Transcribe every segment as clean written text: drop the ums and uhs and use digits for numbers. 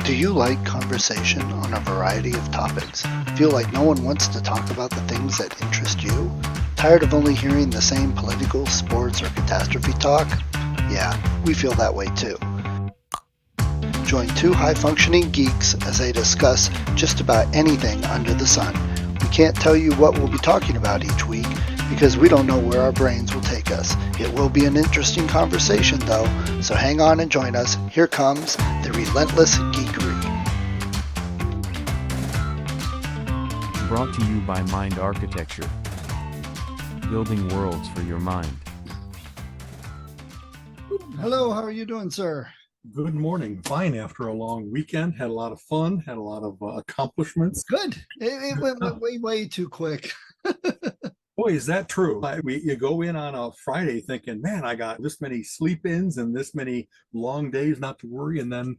Do you like conversation on a variety of topics? Feel like no one wants to talk about the things that interest you? Tired of only hearing the same political, sports, or catastrophe talk? Yeah, we feel that way too. Join two high-functioning geeks as they discuss just about anything under the sun. We can't tell you what we'll be talking about each week because we don't know where our brains will take us. It will be an interesting conversation though, so hang on and join us. Here comes the Relentless Geekery. Brought to you by Mind Architecture. Building worlds for your mind. Hello, how are you doing, sir? Good morning. Fine after a long weekend. Had a lot of fun. Had a lot of accomplishments. Good. It went way too quick. Boy, is that true. You go in on a Friday thinking, man, I got this many sleep-ins and this many long days not to worry. And then,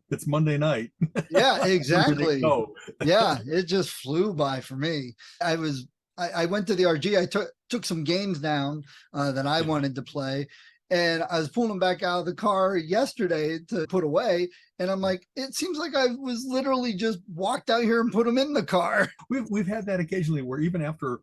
it's Monday night. Yeah, exactly. Go. Yeah, it just flew by for me. I went to the RG. I took some games down that I wanted to play. And I was pulling them back out of the car yesterday to put away. And I'm like, it seems like I was literally just walked out here and put them in the car. We've had that occasionally where even after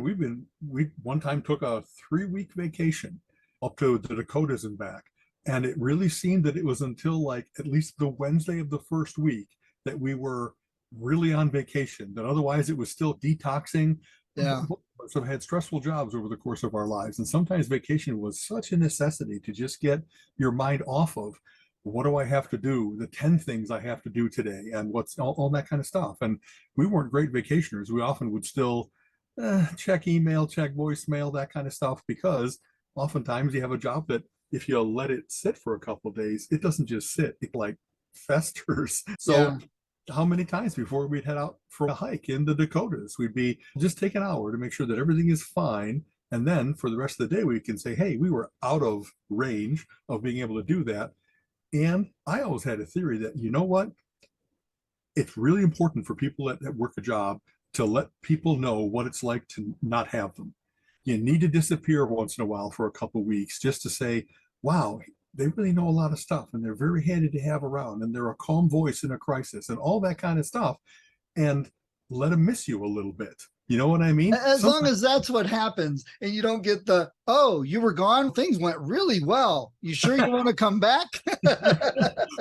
we one time took a 3-week vacation up to the Dakotas and back. And it really seemed that it was until like at least the Wednesday of the first week that we were really on vacation. That otherwise it was still detoxing. Yeah. So had stressful jobs over the course of our lives. And sometimes vacation was such a necessity to just get your mind off of what do I have to do, the 10 things I have to do today, and what's all that kind of stuff. And we weren't great vacationers. We often would still check email, check voicemail, that kind of stuff, because oftentimes you have a job that if you let it sit for a couple of days, it doesn't just sit, it like festers. So yeah. How many times before we'd head out for a hike in the Dakotas, we'd be just take an hour to make sure that everything is fine. And then for the rest of the day, we can say, hey, we were out of range of being able to do that. And I always had a theory that, you know what? It's really important for people that work a job to let people know what it's like to not have them. You need to disappear once in a while for a couple of weeks just to say, wow, they really know a lot of stuff and they're very handy to have around and they're a calm voice in a crisis and all that kind of stuff, and let them miss you a little bit. You know what I mean? As long as that's what happens and you don't get the, oh, you were gone, things went really well, you sure you want to come back?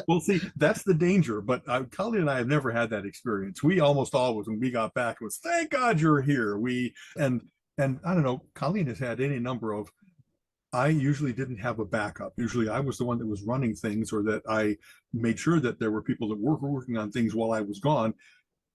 Well, see, that's the danger. But Colleen and I have never had that experience. We almost always, when we got back, it was, thank God you're here. And I don't know, Colleen has had any number of, I usually didn't have a backup. Usually I was the one that was running things, or that I made sure that there were people that were working on things while I was gone.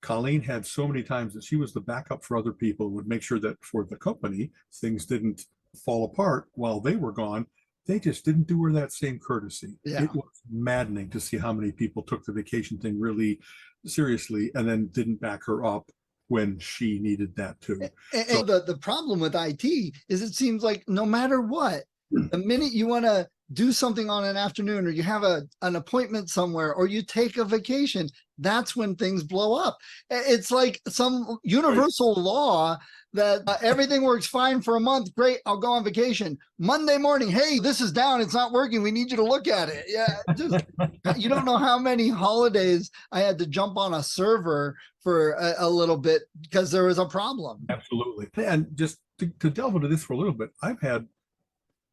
Colleen had so many times that she was the backup for other people, would make sure that for the company, things didn't fall apart while they were gone. They just didn't do her that same courtesy. Yeah. It was maddening to see how many people took the vacation thing really seriously and then didn't back her up when she needed that too. And the problem with IT is it seems like no matter what, the minute you want to do something on an afternoon, or you have an appointment somewhere, or you take a vacation, that's when things blow up. It's like some universal law that everything works fine for a month. Great, I'll go on vacation. Monday morning, hey, this is down, it's not working, we need you to look at it. Yeah, just you don't know how many holidays I had to jump on a server for a little bit because there was a problem. Absolutely. And just to delve into this for a little bit, I've had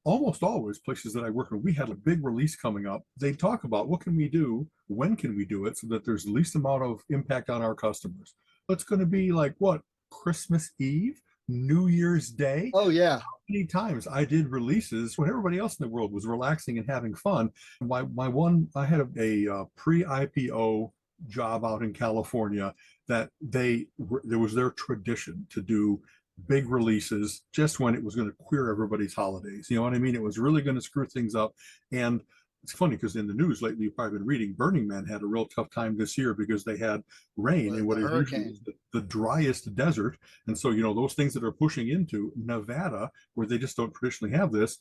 almost always places that I work in, we had a big release coming up. They talk about what can we do, when can we do it, so that there's the least amount of impact on our customers. It's going to be like what, Christmas Eve, New Year's Day. Oh yeah. How many times I did releases when everybody else in the world was relaxing and having fun. I had a pre-IPO job out in California that there was their tradition to do big releases just when it was going to queer everybody's holidays. You know what I mean? It was really going to screw things up. And it's funny because in the news lately, you've probably been reading, Burning Man had a real tough time this year because they had rain in what is usually the driest desert. And so, you know, those things that are pushing into Nevada, where they just don't traditionally have this,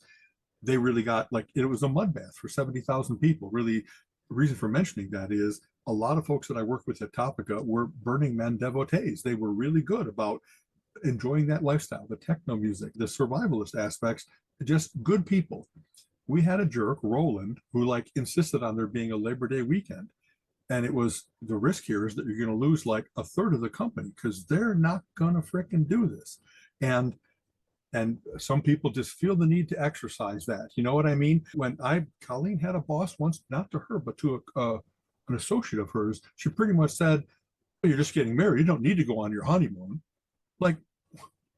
they really got like, it was a mud bath for 70,000 people. Really, the reason for mentioning that is a lot of folks that I work with at Topica were Burning Man devotees. They were really good about enjoying that lifestyle, the techno music, the survivalist aspects, just good people. We had a jerk, Roland, who like insisted on there being a Labor Day weekend. And it was, the risk here is that you're going to lose like a third of the company because they're not going to fricking do this. And some people just feel the need to exercise that. You know what I mean? When Colleen had a boss once, not to her, but to an associate of hers, she pretty much said, "Well, you're just getting married. You don't need to go on your honeymoon." Like,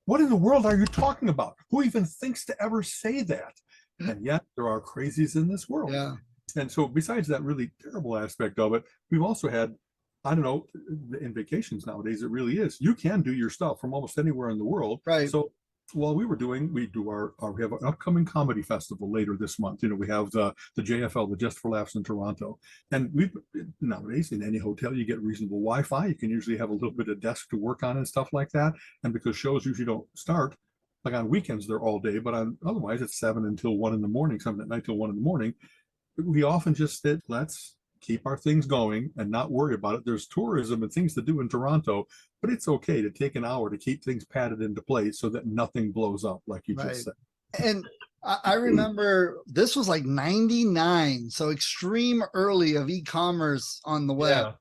what in the world are you talking about? Who even thinks to ever say that? And yet there are crazies in this world. Yeah. And so besides that really terrible aspect of it, we've also had, I don't know, in vacations nowadays, it really is. You can do your stuff from almost anywhere in the world. Right. So while we do our we have an upcoming comedy festival later this month. You know, we have the JFL, the Just for Laughs in Toronto. And nowadays in any hotel, you get reasonable Wi-Fi. You can usually have a little bit of desk to work on and stuff like that. And because shows usually don't start, like on weekends, they're all day, but otherwise it's 7 until 1 in the morning, some at night till 1 in the morning. We often just said, let's keep our things going and not worry about it. There's tourism and things to do in Toronto, but it's okay to take an hour to keep things padded into place so that nothing blows up, like you just said. And I remember this was like 99, so extreme early of e-commerce on the web.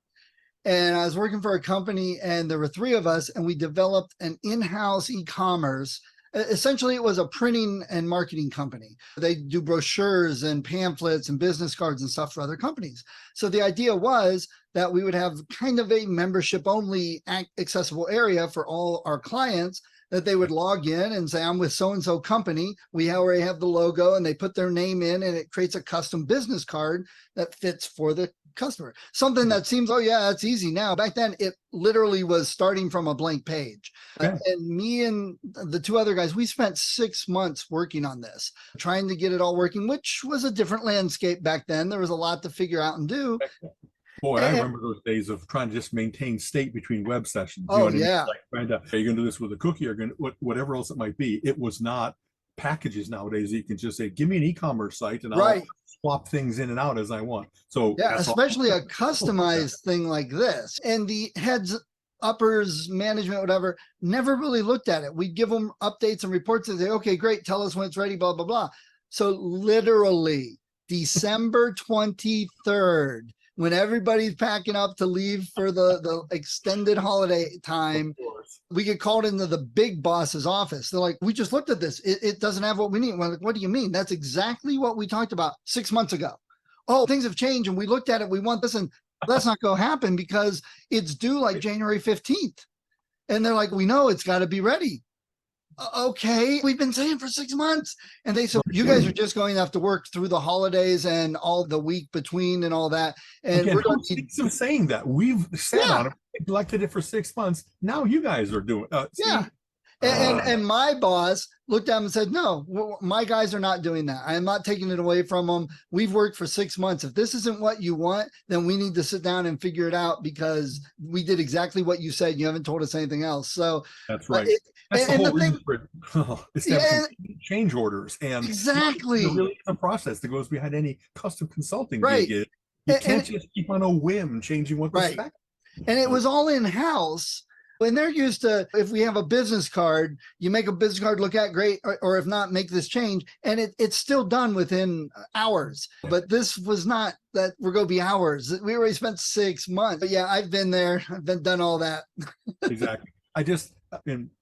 Yeah. And I was working for a company and there were 3 of us and we developed an in-house e-commerce. Essentially, it was a printing and marketing company. They do brochures and pamphlets and business cards and stuff for other companies. So the idea was that we would have kind of a membership only accessible area for all our clients, that they would log in and say, I'm with so-and-so company. We already have the logo, and they put their name in and it creates a custom business card that fits for the customer. Something that seems, oh yeah, that's easy now. Back then, it literally was starting from a blank page. Okay. And me and the 2 other guys, we spent 6 months working on this, trying to get it all working, which was a different landscape back then. There was a lot to figure out and do. Boy, I remember those days of trying to just maintain state between web sessions. You know what I mean? Like trying to, are you going to do this with a cookie or whatever else it might be? It was not packages nowadays. You can just say, give me an e-commerce site and I'll swap things in and out as I want. So yeah, especially a customized thing like this. And the heads, uppers, management, whatever, never really looked at it. We'd give them updates and reports and say, okay, great, tell us when it's ready, blah, blah, blah. So literally December 23rd, when everybody's packing up to leave for the extended holiday time, we get called into the big boss's office. They're like, we just looked at this. It doesn't have what we need. We're like, what do you mean? That's exactly what we talked about 6 months ago. Oh, things have changed and we looked at it. We want this, and that's not going to happen because it's due like January 15th. And they're like, we know it's got to be ready. Okay, we've been saying for 6 months. And they said, you guys are just going to have to work through the holidays and all the week between and all that. And again, we're going to keep saying that. We've sat on it, neglected it for 6 months. Now you guys are doing And my boss looked at him and said, no, my guys are not doing that. I'm not taking it away from them. We've worked for 6 months. If this isn't what you want, then we need to sit down and figure it out because we did exactly what you said. You haven't told us anything else. So that's right. That's the whole reason for it. It's change orders. And exactly. There really is a process that goes behind any custom consulting gig. You can't just keep on a whim changing what the spec. And it was all in-house. When they're used to, if we have a business card, you make a business card look at great, or if not, make this change. And it's still done within hours. But this was not that we're going to be hours. We already spent 6 months. But yeah, I've been there. I've done all that. Exactly.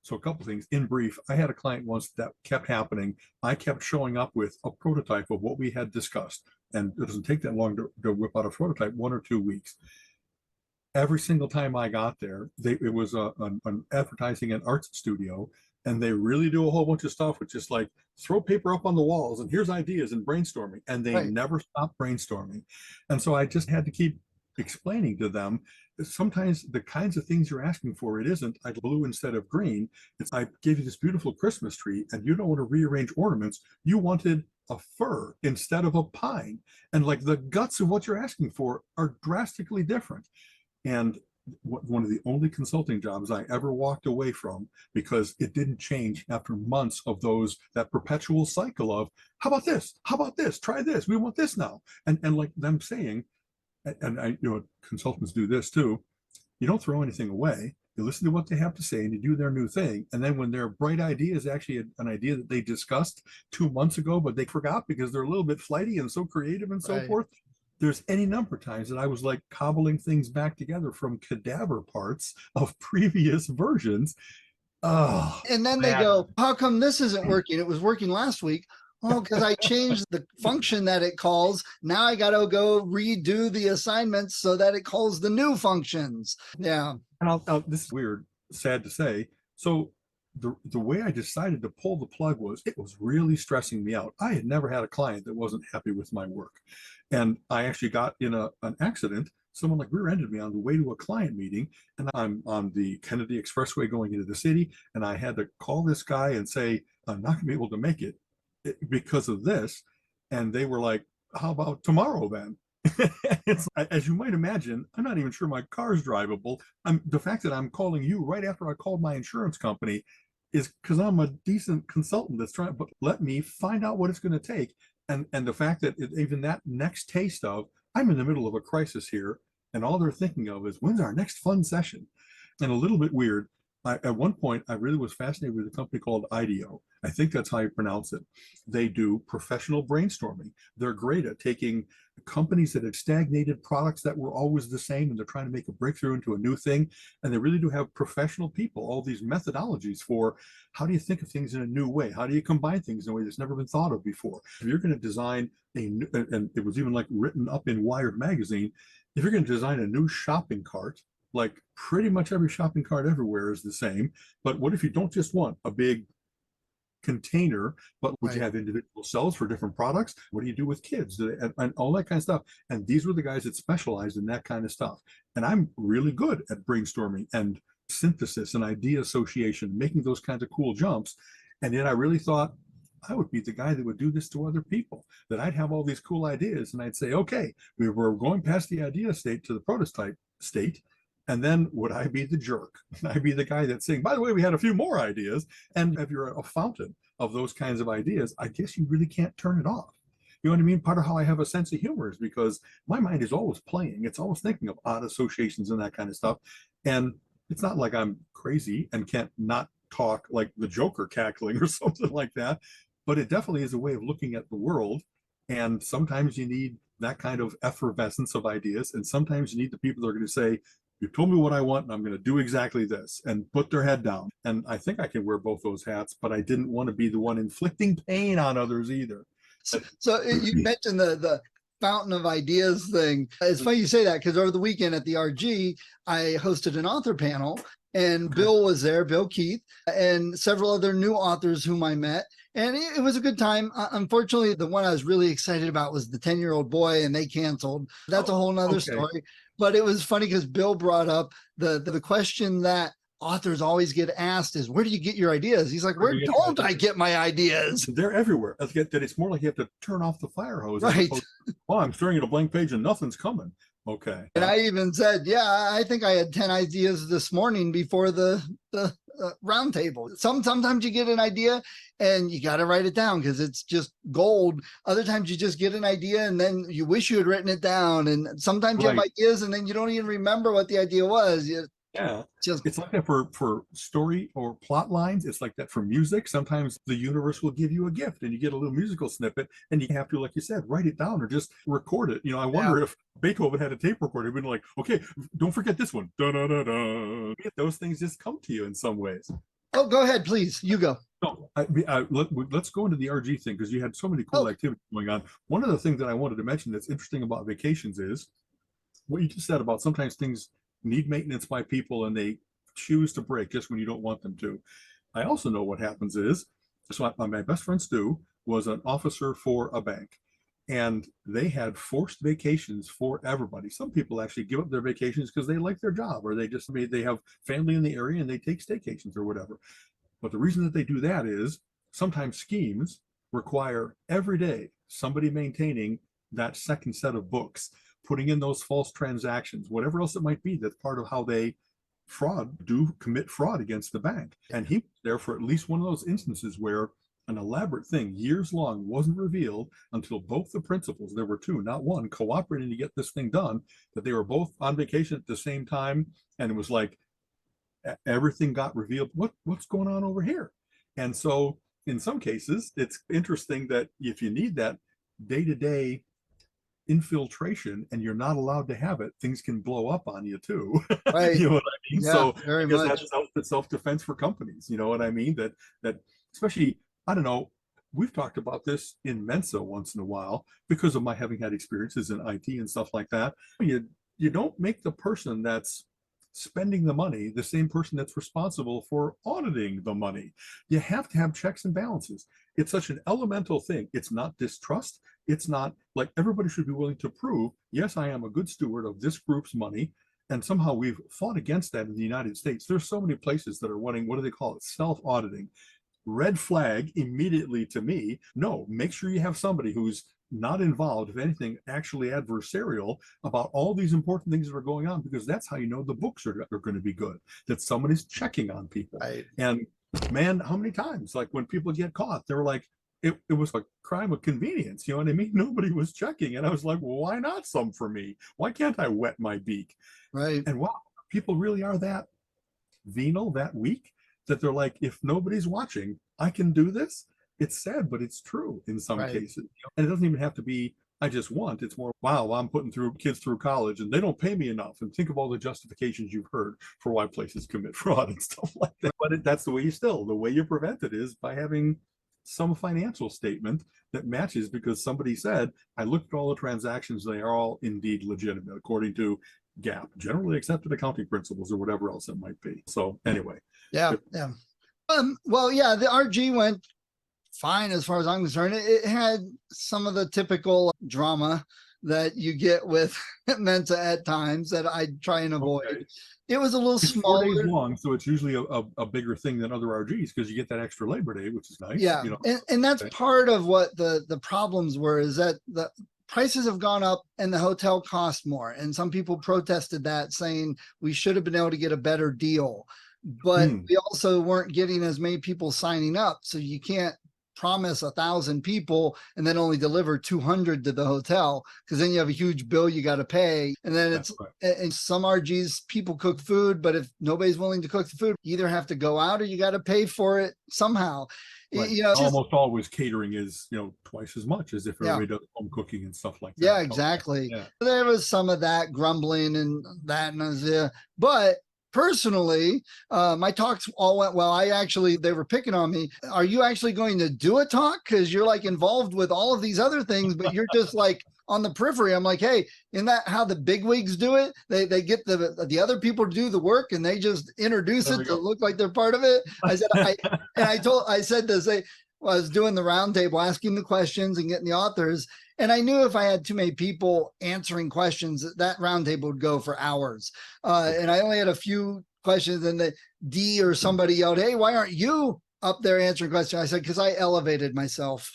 So a couple of things in brief. I had a client once that kept happening. I kept showing up with a prototype of what we had discussed. And it doesn't take that long to whip out a prototype, 1 or 2 weeks. Every single time I got there, it was an advertising and arts studio, and they really do a whole bunch of stuff with just like throw paper up on the walls and here's ideas and brainstorming, and they never stop brainstorming. And so I just had to keep explaining to them that sometimes the kinds of things you're asking for, it isn't I blue instead of green. It's I gave you this beautiful Christmas tree and you don't want to rearrange ornaments. You wanted a fir instead of a pine. And like the guts of what you're asking for are drastically different. And one of the only consulting jobs I ever walked away from because it didn't change after months of that perpetual cycle of, how about this? How about this? Try this. We want this now. And like them saying, and consultants do this too. You don't throw anything away. You listen to what they have to say and you do their new thing. And then when their bright idea is actually an idea that they discussed 2 months ago, but they forgot because they're a little bit flighty and so creative and so forth, there's any number of times that I was like cobbling things back together from cadaver parts of previous versions. Oh, And then they man. go, how come this isn't working? It was working last week. Oh, because I changed the function that it calls. Now I got to go redo the assignments so that it calls the new functions. Yeah. And this is weird, sad to say. So the way I decided to pull the plug was it was really stressing me out. I had never had a client that wasn't happy with my work. And I actually got in an accident. Someone like rear-ended me on the way to a client meeting, and I'm on the Kennedy Expressway going into the city, and I had to call this guy and say, I'm not gonna be able to make it because of this. And they were like, how about tomorrow then? It's, as you might imagine, I'm not even sure my car's drivable. The fact that I'm calling you right after I called my insurance company is because I'm a decent consultant that's trying, but let me find out what it's going to take. And the fact that even that next taste of, I'm in the middle of a crisis here, and all they're thinking of is when's our next fun session? And a little bit weird, at one point, I really was fascinated with a company called IDEO. I think that's how you pronounce it. They do professional brainstorming. They're great at taking companies that had stagnated products that were always the same, and they're trying to make a breakthrough into a new thing. And they really do have professional people, all these methodologies for how do you think of things in a new way? How do you combine things in a way that's never been thought of before? If you're going to design a new, and it was even like written up in Wired magazine, if you're going to design a new shopping cart, like pretty much every shopping cart everywhere is the same. But what if you don't just want a big container, but would you have individual cells for different products? What do you do with kids? And all that kind of stuff. And these were the guys that specialized in that kind of stuff. And I'm really good at brainstorming and synthesis and idea association, making those kinds of cool jumps. And yet I really thought I would be the guy that would do this to other people, that I'd have all these cool ideas and I'd say, okay, we were going past the idea state to the prototype state. And then would I be the jerk? I'd be the guy that's saying, by the way, we had a few more ideas. And if you're a fountain of those kinds of ideas, I guess you really can't turn it off. You know what I mean? Part of how I have a sense of humor is because my mind is always playing. It's always thinking of odd associations and that kind of stuff. And it's not like I'm crazy and can't not talk like the Joker cackling or something like that. But it definitely is a way of looking at the world. And sometimes you need that kind of effervescence of ideas. And sometimes you need the people that are going to say, you told me what I want and I'm going to do exactly this, and put their head down. And I think I can wear both those hats, but I didn't want to be the one inflicting pain on others either. So you mentioned the fountain of ideas thing. It's funny you say that because over the weekend at the RG, I hosted an author panel and Bill was there, Bill Keith, and several other new authors whom I met. And it was a good time. Unfortunately, the one I was really excited about was the 10-year-old boy, and they canceled. That's a whole nother story. But it was funny because Bill brought up the question that authors always get asked is, where do you get your ideas? He's like, where don't I get my ideas? They're everywhere. I get that it's more like you have to turn off the fire hose. Right. Oh, I'm staring at a blank page and nothing's coming. Okay. And I even said, yeah, I think I had 10 ideas this morning before the round table. Sometimes you get an idea and you got to write it down because it's just gold. Other times you just get an idea and then you wish you had written it down. And sometimes you have ideas and then you don't even remember what the idea was. Yeah, it's like that for story or plot lines. It's like that for music. Sometimes the universe will give you a gift and you get a little musical snippet and you have to, like you said, write it down or just record it. You know, I wonder if Beethoven had a tape recorder, he'd been like, okay, don't forget this one. Da, da, da, da. Those things just come to you in some ways. Oh, go ahead, please. You go. No, let's go into the RG thing because you had so many cool activities going on. One of the things that I wanted to mention that's interesting about vacations is what you just said about sometimes things need maintenance by people and they choose to break just when you don't want them to. I also know what happens is, so my best friend Stu was an officer for a bank and they had forced vacations for everybody. Some people actually give up their vacations because they like their job or they have family in the area and they take staycations or whatever. But the reason that they do that is sometimes schemes require every day somebody maintaining that second set of books, putting in those false transactions, whatever else it might be. That's part of how they commit fraud against the bank. And he was there for at least one of those instances where an elaborate thing years long wasn't revealed until both the principals, there were two, not one, cooperating to get this thing done, that they were both on vacation at the same time. And it was like everything got revealed. What's going on over here? And so in some cases, it's interesting that if you need that day-to-day infiltration and you're not allowed to have it, things can blow up on you too. Right. You know what I mean? Yeah, So very because much. that's self-defense for companies. You know what I mean? That especially, I don't know, we've talked about this in Mensa once in a while because of my having had experiences in IT and stuff like that. You don't make the person that's spending the money the same person that's responsible for auditing the money. You have to have checks and balances. It's such an elemental thing. It's not distrust. It's not like everybody should be willing to prove, yes, I am a good steward of this group's money. And somehow we've fought against that in the United States. There's so many places that are running, what do they call it? Self-auditing. Red flag immediately to me. No, make sure you have somebody who's not involved, if anything, actually adversarial about all these important things that are going on, because that's how you know the books are going to be good, that somebody's checking on people. Right. And man, how many times, like when people get caught, they were like, it was a crime of convenience. You know what I mean? Nobody was checking. And I was like, well, why not some for me? Why can't I wet my beak? Right. And wow, people really are that venal, that weak, that they're like, if nobody's watching, I can do this. It's sad, but it's true in some Right. cases. And it doesn't even have to be, I just want. It's more, wow, I'm putting kids through college and they don't pay me enough. And think of all the justifications you've heard for why places commit fraud and stuff like that. But that's the way the way you prevent it is by having some financial statement that matches, because somebody said, I looked at all the transactions, they are all indeed legitimate according to GAAP, generally accepted accounting principles, or whatever else it might be. So anyway. Yeah. Yeah. Well, yeah, the RG went fine as far as I'm concerned. It had some of the typical drama that you get with Mensa at times that I try and avoid. Okay. It was a little It's 4 days smaller. long, so it's usually a bigger thing than other RGs because you get that extra Labor Day, which is nice. Yeah. You know? And that's Okay. part of what the problems were, is that the prices have gone up and the hotel cost more. And some people protested that, saying we should have been able to get a better deal. But we also weren't getting as many people signing up. So you can't promise 1,000 people and then only deliver 200 to the hotel, because then you have a huge bill you got to pay. And then That's it's, right. and some RGs, people cook food, but if nobody's willing to cook the food, you either have to go out or you got to pay for it somehow. Right. You know, it's just- Almost always catering is, twice as much as if Yeah. everybody does home cooking and stuff like that. yeah, exactly. Yeah. There was some of that grumbling and that, and I was, but personally, my talks all went well. They were picking on me. Are you actually going to do a talk? Because you're like involved with all of these other things, but you're just like on the periphery. I'm like, hey, isn't that how the bigwigs do it? They get the other people to do the work and they just introduce There it we to go. look like they're part of it. I said, I said to say, I was doing the roundtable, asking the questions and getting the authors. And I knew if I had too many people answering questions, that roundtable would go for hours. And I only had a few questions, and the D or somebody yelled, hey, why aren't you up there answering questions? I said, because I elevated myself.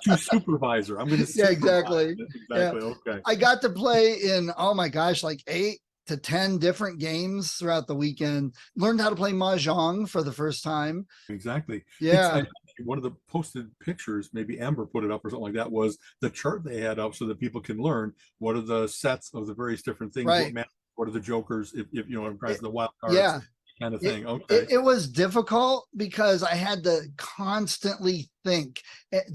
To supervisor. I'm going to Yeah, exactly. Exactly. Okay. I got to play in, oh my gosh, like 8 to 10 different games throughout the weekend. Learned how to play Mahjong for the first time. Exactly. Yeah. One of the posted pictures, maybe Amber put it up or something like that, was the chart they had up so that people can learn what are the sets of the various different things. Right. What are the jokers? If you know, the wild cards. Yeah. Kind of thing. Okay. It was difficult because I had to constantly think,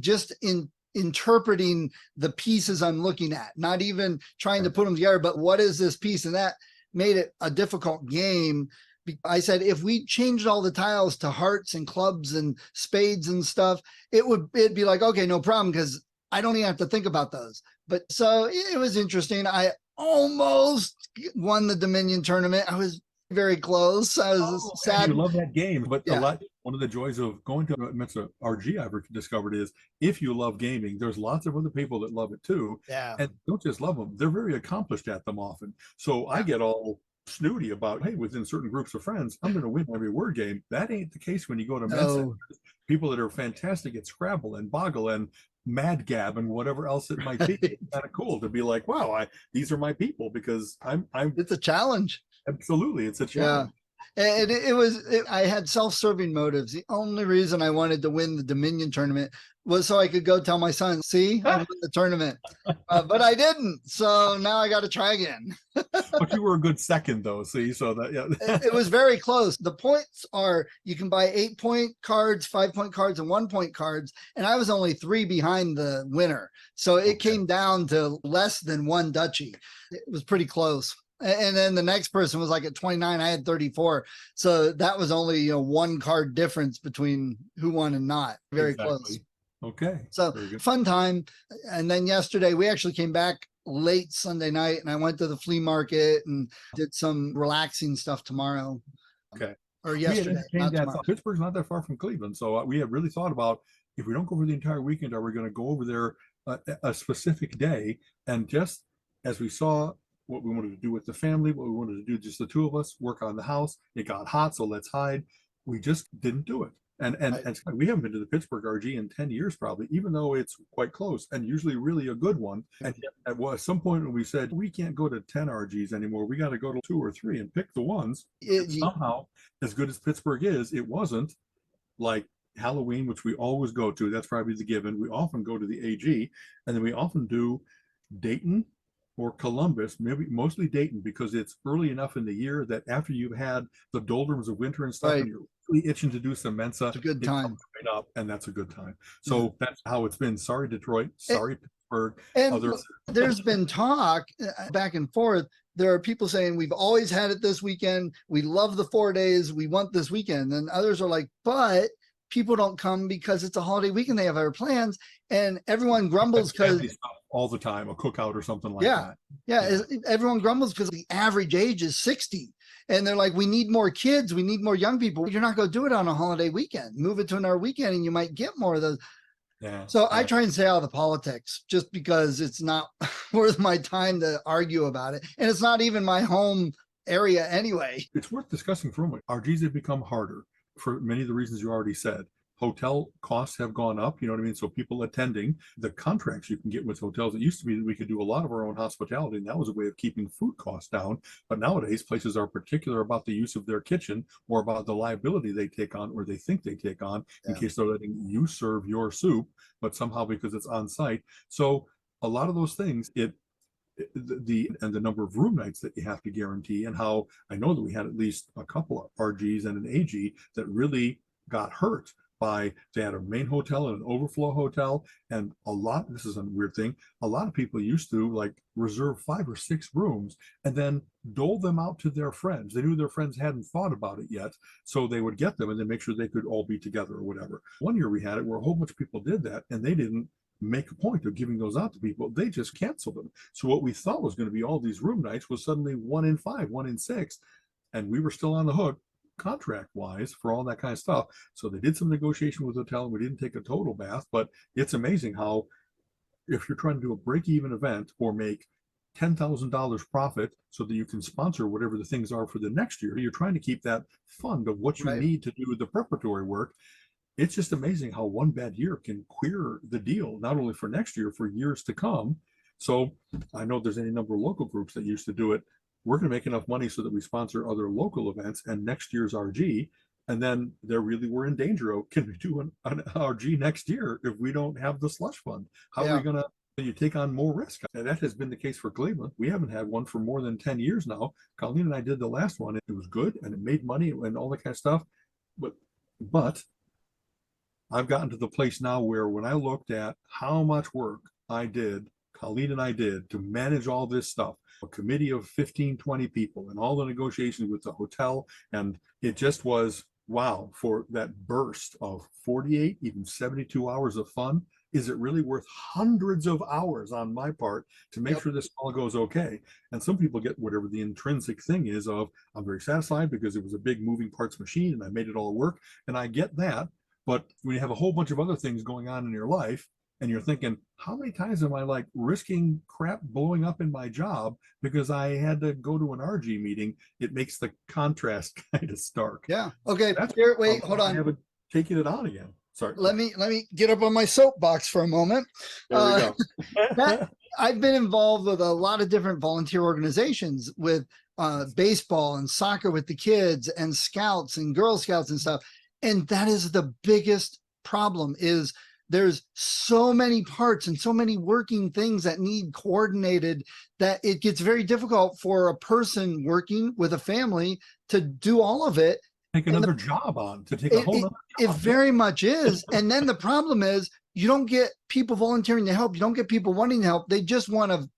just in interpreting the pieces I'm looking at, not even trying to put them together, but what is this piece? And that made it a difficult game. I said, if we changed all the tiles to hearts and clubs and spades and stuff, it'd be like, okay, no problem, because I don't even have to think about those. But so it was interesting. I almost won the Dominion tournament. I was very close. I was sad. You love that game, but Yeah. One of the joys of going to Mensa RG I've discovered is, if you love gaming, there's lots of other people that love it too, Yeah. and don't just love them; they're very accomplished at them often. So I get all snooty about, hey, within certain groups of friends, I'm going to win every word game. That ain't the case when you go to Mensa. No. People that are fantastic at Scrabble and Boggle and Mad Gab and whatever else it might be. It's kind of cool to be like, wow, these are my people, because I'm It's a challenge. absolutely, it's a challenge. And I had self-serving motives. The only reason I wanted to win the Dominion tournament was so I could go tell my son, see, I won the tournament. But I didn't. So now I got to try again. But you were a good second though. See, so that, yeah. It was very close. The points are, you can buy 8-point cards, 5-point cards, and 1-point cards. And I was only 3 behind the winner. So it came down to less than 1 duchy. It was pretty close. And then the next person was like at 29. I had 34. So that was only 1 card difference between who won and not. Very close. Okay. So Very good. fun time. And then yesterday we actually came back late Sunday night and I went to the flea market and did some relaxing stuff tomorrow. Okay. Or We had yesterday. entertained Not that tomorrow. thought. Pittsburgh's not that far from Cleveland. So we had really thought about, if we don't go over the entire weekend, are we going to go over there a specific day? And just as we saw what we wanted to do with the family, what we wanted to do, just the 2 of us, work on the house. It got hot, so let's hide. We just didn't do it. And we haven't been to the Pittsburgh RG in 10 years probably, even though it's quite close and usually really a good one. And yet at some point when we said, we can't go to 10 RGs anymore, we got to go to 2 or 3 and pick the ones. Somehow, as good as Pittsburgh is, it wasn't like Halloween, which we always go to. That's probably the given. We often go to the AG, and then we often do Dayton or Columbus, maybe mostly Dayton, because it's early enough in the year that after you've had the doldrums of winter and stuff, Right. and you're really itching to do some Mensa, It's a good it time. comes right up, and that's a good time. So that's how it's been. Sorry, Detroit. Sorry, Pittsburgh. And Other there's been talk back and forth. There are people saying we've always had it this weekend. We love the 4 days. We want this weekend. And others are like, but people don't come because it's a holiday weekend. They have other plans. And everyone grumbles because family stuff all the time, a cookout or something like Yeah. that. Everyone grumbles because the average age is 60. And they're like, we need more kids. We need more young people. You're not going to do it on a holiday weekend. Move it to another weekend and you might get more of those. Yeah. So I yeah. try and stay out of the politics just because it's not worth my time to argue about it. And it's not even my home area anyway. It's worth discussing for a moment. RGs have become harder for many of the reasons you already said. Hotel costs have gone up, you know what I mean? So people attending, the contracts you can get with hotels, it used to be that we could do a lot of our own hospitality, and that was a way of keeping food costs down. But nowadays, places are particular about the use of their kitchen or about the liability they take on or they think they take on in case they're letting you serve your soup, but somehow because it's on site. So a lot of those things, the number of room nights that you have to guarantee, and how I know that we had at least a couple of RGs and an AG that really got hurt by, they had a main hotel and an overflow hotel, and this is a weird thing, a lot of people used to like reserve 5 or 6 rooms and then dole them out to their friends. They knew their friends hadn't thought about it yet, so they would get them and then make sure they could all be together or whatever. One year we had it where a whole bunch of people did that, and they didn't make a point of giving those out to people. They just canceled them. So what we thought was going to be all these room nights was suddenly 1 in 5, 1 in 6, and we were still on the hook contract wise for all that kind of stuff. So they did some negotiation with the hotel, and we didn't take a total bath, but it's amazing how if you're trying to do a break-even event or make $10,000 profit so that you can sponsor whatever the things are for the next year, you're trying to keep that fund of what you Right. need to do the preparatory work. It's just amazing how one bad year can queer the deal, not only for next year, for years to come. So I know there's any number of local groups that used to do it. We're going to make enough money so that we sponsor other local events and next year's RG. And then there really were in danger of, can we do an RG next year if we don't have the slush fund? How are we going to, you take on more risk? And that has been the case for Cleveland. We haven't had one for more than 10 years now. Colleen and I did the last one. It was good and it made money and all that kind of stuff. But I've gotten to the place now where when I looked at how much work Colleen and I did to manage all this stuff, a committee of 15, 20 people and all the negotiations with the hotel. And it just was, wow, for that burst of 48, even 72 hours of fun, is it really worth hundreds of hours on my part to make sure this all goes okay? And some people get whatever the intrinsic thing is of, I'm very satisfied because it was a big moving parts machine and I made it all work. And I get that. But when you have a whole bunch of other things going on in your life, and you're thinking, how many times am I like risking crap blowing up in my job because I had to go to an RG meeting? It makes the contrast kind of stark. Yeah. Okay. That's Here, wait, hold I on. haven't taken it on again. Sorry. Let me get up on my soapbox for a moment. There we go. I've been involved with a lot of different volunteer organizations with baseball and soccer with the kids and scouts and Girl Scouts and stuff. And that is the biggest problem is there's so many parts and so many working things that need coordinated that it gets very difficult for a person working with a family to do all of it. Take another job on, to take a whole other It job. very much is. And then the problem is you don't get people volunteering to help. You don't get people wanting to help. They just want to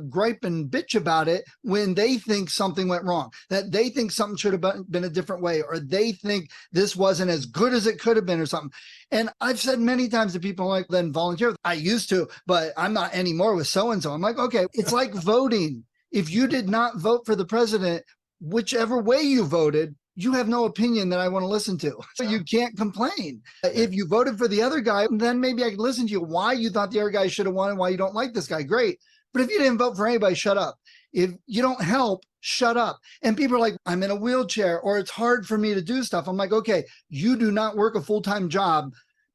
gripe and bitch about it when they think something went wrong, that they think something should have been a different way, or they think this wasn't as good as it could have been or something. And I've said many times to people like, then volunteer. I used to, but I'm not anymore with so-and-so. I'm like, okay, it's like voting. If you did not vote for the president, whichever way you voted, you have no opinion that I want to listen to. So you can't complain. If you voted for the other guy, then maybe I could listen to you why you thought the other guy should have won and why you don't like this guy. Great. But if you didn't vote for anybody, shut up. If you don't help, shut up. And people are like, I'm in a wheelchair or it's hard for me to do stuff. I'm like, okay, you do not work a full-time job,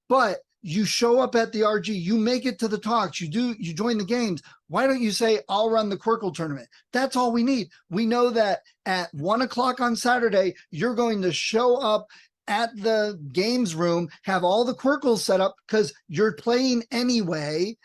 but you show up at the RG, you make it to the talks, you join the games. Why don't you say, I'll run the Quirkle tournament? That's all we need. We know that at 1 o'clock on Saturday, you're going to show up at the games room, have all the Quirkles set up because you're playing anyway,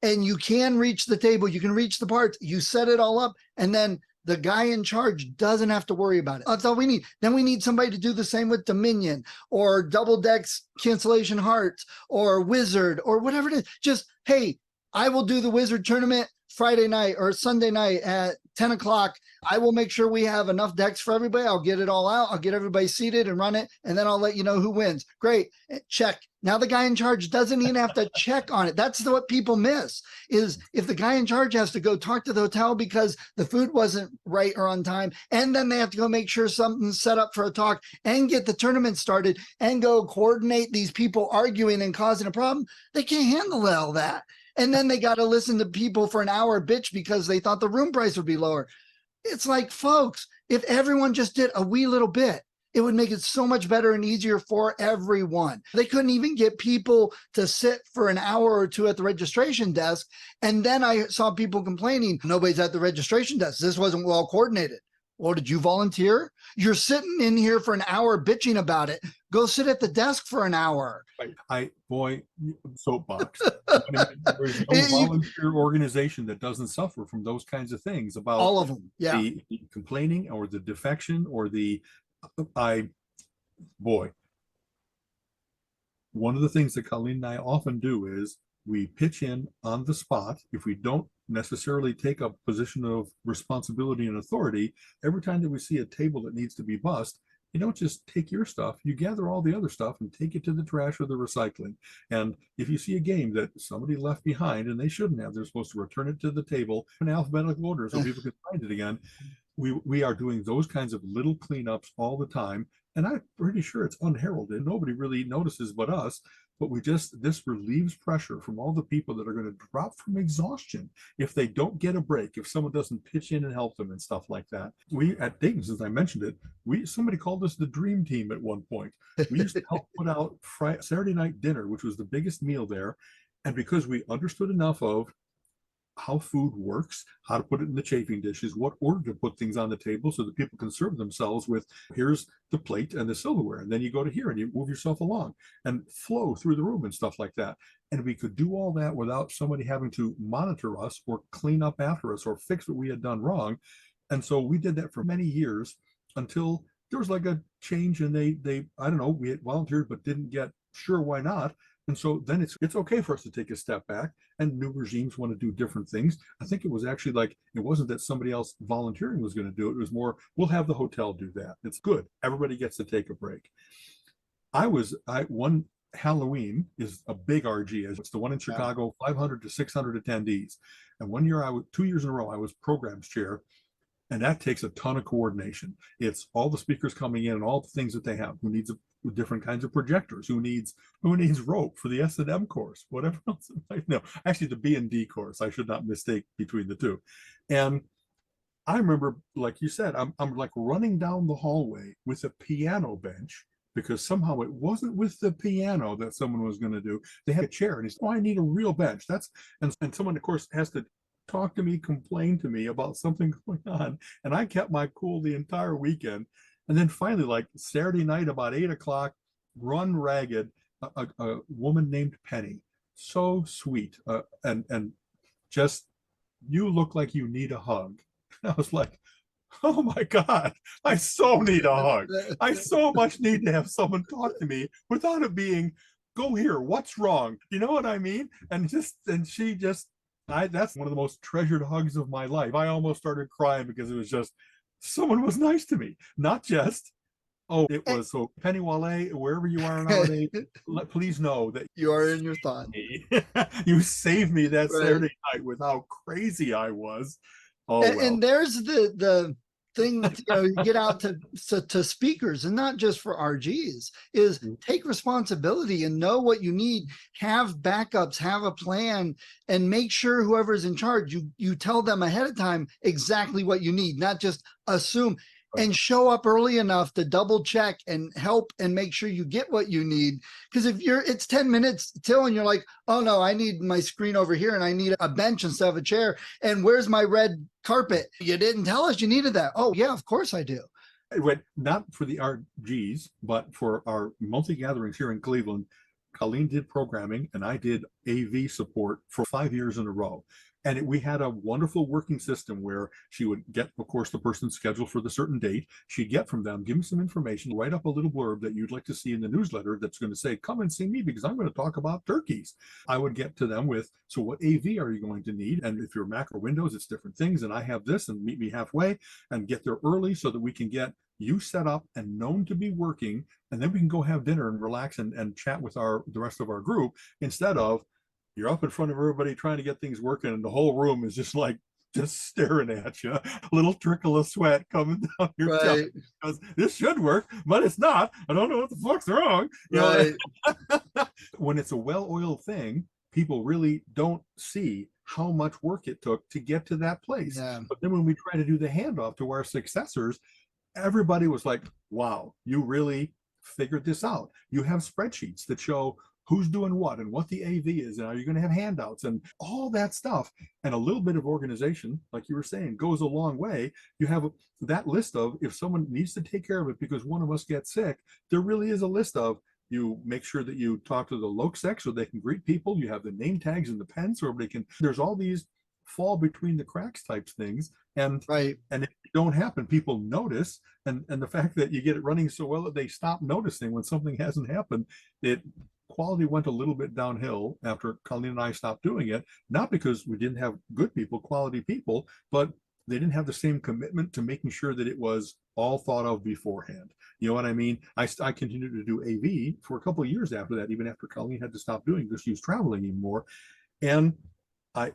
and you can reach the table, you can reach the parts, you set it all up, and then the guy in charge doesn't have to worry about it. That's all we need. Then we need somebody to do the same with Dominion or Double Decks Cancellation Hearts or Wizard or whatever it is. Just, hey, I will do the Wizard tournament Friday night or Sunday night at 10 o'clock. I will make sure we have enough decks for everybody. I'll get it all out. I'll get everybody seated and run it. And then I'll let you know who wins. Great. Check. Now the guy in charge doesn't even have to check on it. That's what people miss, is if the guy in charge has to go talk to the hotel because the food wasn't right or on time, and then they have to go make sure something's set up for a talk and get the tournament started and go coordinate these people arguing and causing a problem. They can't handle all that. And then they got to listen to people for an hour bitch because they thought the room price would be lower. It's like, folks, if everyone just did a wee little bit, it would make it so much better and easier for everyone. They couldn't even get people to sit for an hour or two at the registration desk. And then I saw people complaining, nobody's at the registration desk. This wasn't well coordinated. Well, did you volunteer? You're sitting in here for an hour bitching about it. Go sit at the desk for an hour. Soapbox. I mean, there's no volunteer organization that doesn't suffer from those kinds of things about all of them. Yeah. The complaining or the defection or one of the things that Colleen and I often do is we pitch in on the spot. If we don't necessarily take a position of responsibility and authority, every time that we see a table that needs to be bussed, you don't just take your stuff, you gather all the other stuff and take it to the trash or the recycling. And if you see a game that somebody left behind and they shouldn't have, they're supposed to return it to the table in alphabetical order so people can find it again. We are doing those kinds of little cleanups all the time. And I'm pretty sure it's unheralded. Nobody really notices but us. But this relieves pressure from all the people that are going to drop from exhaustion if they don't get a break, if someone doesn't pitch in and help them and stuff like that. We at Dayton's, as I mentioned it, somebody called us the dream team at one point. We used to help put out Saturday night dinner, which was the biggest meal there. And because we understood enough of how food works, how to put it in the chafing dishes, what order to put things on the table so that people can serve themselves with, here's the plate and the silverware, and then you go to here and you move yourself along and flow through the room and stuff like that. And we could do all that without somebody having to monitor us or clean up after us or fix what we had done wrong. And so we did that for many years until there was like a change and they I don't know, we had volunteered but didn't get sure why not. And so then it's okay for us to take a step back, and new regimes want to do different things. I think it was actually like, it wasn't that somebody else volunteering was going to do it. It was more, we'll have the hotel do that. It's good. Everybody gets to take a break. One Halloween is a big RG. It's the one in Chicago, 500 to 600 attendees. And 2 years in a row, I was programs chair. And that takes a ton of coordination. It's all the speakers coming in and all the things that they have. Who needs different kinds of projectors? Who needs rope for the S&M course? Whatever else. No, actually the B&D course. I should not mistake between the two. And I remember, like you said, I'm like running down the hallway with a piano bench because somehow it wasn't with the piano that someone was going to do. They had a chair, and he said, "Oh, I need a real bench." And someone, of course, has to talk to me, complain to me about something going on. And I kept my cool the entire weekend. And then finally, like Saturday night, about 8 o'clock, run ragged, a woman named Penny so sweet, and just, you look like you need a hug. I was like, oh my God, I so need a hug. I so much need to have someone talk to me without it being, go here, what's wrong? You know what I mean? And she just, that's one of the most treasured hugs of my life. I almost started crying because it was just, someone was nice to me, not just, oh, it was, so Penny Wale, wherever you are nowadays, please know that You are in your thoughts. you saved me that Right. Saturday night with how crazy I was. Oh, And, well. and there's the thing, you get out to speakers, and not just for RGs, is take responsibility and know what you need, have backups, have a plan, and make sure whoever's in charge, you tell them ahead of time exactly what you need, not just assume. And show up early enough to double check and help and make sure you get what you need. Because if it's 10 minutes till and you're like, oh no, I need my screen over here and I need a bench instead of a chair. And where's my red carpet? You didn't tell us you needed that. Oh yeah, of course I do. It went not for the RGs, but for our monthly gatherings here in Cleveland. Colleen did programming and I did AV support for 5 years in a row. And we had a wonderful working system where she would get, of course, the person's schedule for the certain date. She'd get from them, give them some information, write up a little blurb that you'd like to see in the newsletter that's going to say, come and see me because I'm going to talk about turkeys. I would get to them with, so what AV are you going to need? And if you're Mac or Windows, it's different things. And I have this, and meet me halfway and get there early so that we can get you set up and known to be working. And then we can go have dinner and relax and chat with the rest of our group, instead of, you're up in front of everybody trying to get things working and the whole room is just like just staring at you, a little trickle of sweat coming down your Right. because this should work, but it's not. I don't know what the fuck's wrong. You Right. know, when it's a well-oiled thing, people really don't see how much work it took to get to that place. Yeah. But then when we try to do the handoff to our successors, everybody was like, wow, you really figured this out. You have spreadsheets that show who's doing what and what the AV is, and are you going to have handouts and all that stuff. And a little bit of organization, like you were saying, goes a long way. You have that list of, if someone needs to take care of it because one of us gets sick, there really is a list of, you make sure that you talk to the loc-sec so they can greet people. You have the name tags and the pen so everybody can, there's all these fall between the cracks types things. And Right. and if it don't happen, people notice. And the fact that you get it running so well that they stop noticing when something hasn't happened, quality went a little bit downhill after Colleen and I stopped doing it, not because we didn't have good people, quality people, but they didn't have the same commitment to making sure that it was all thought of beforehand. You know what I mean? I continued to do AV for a couple of years after that, even after Colleen had to stop doing it because she was traveling even more. And I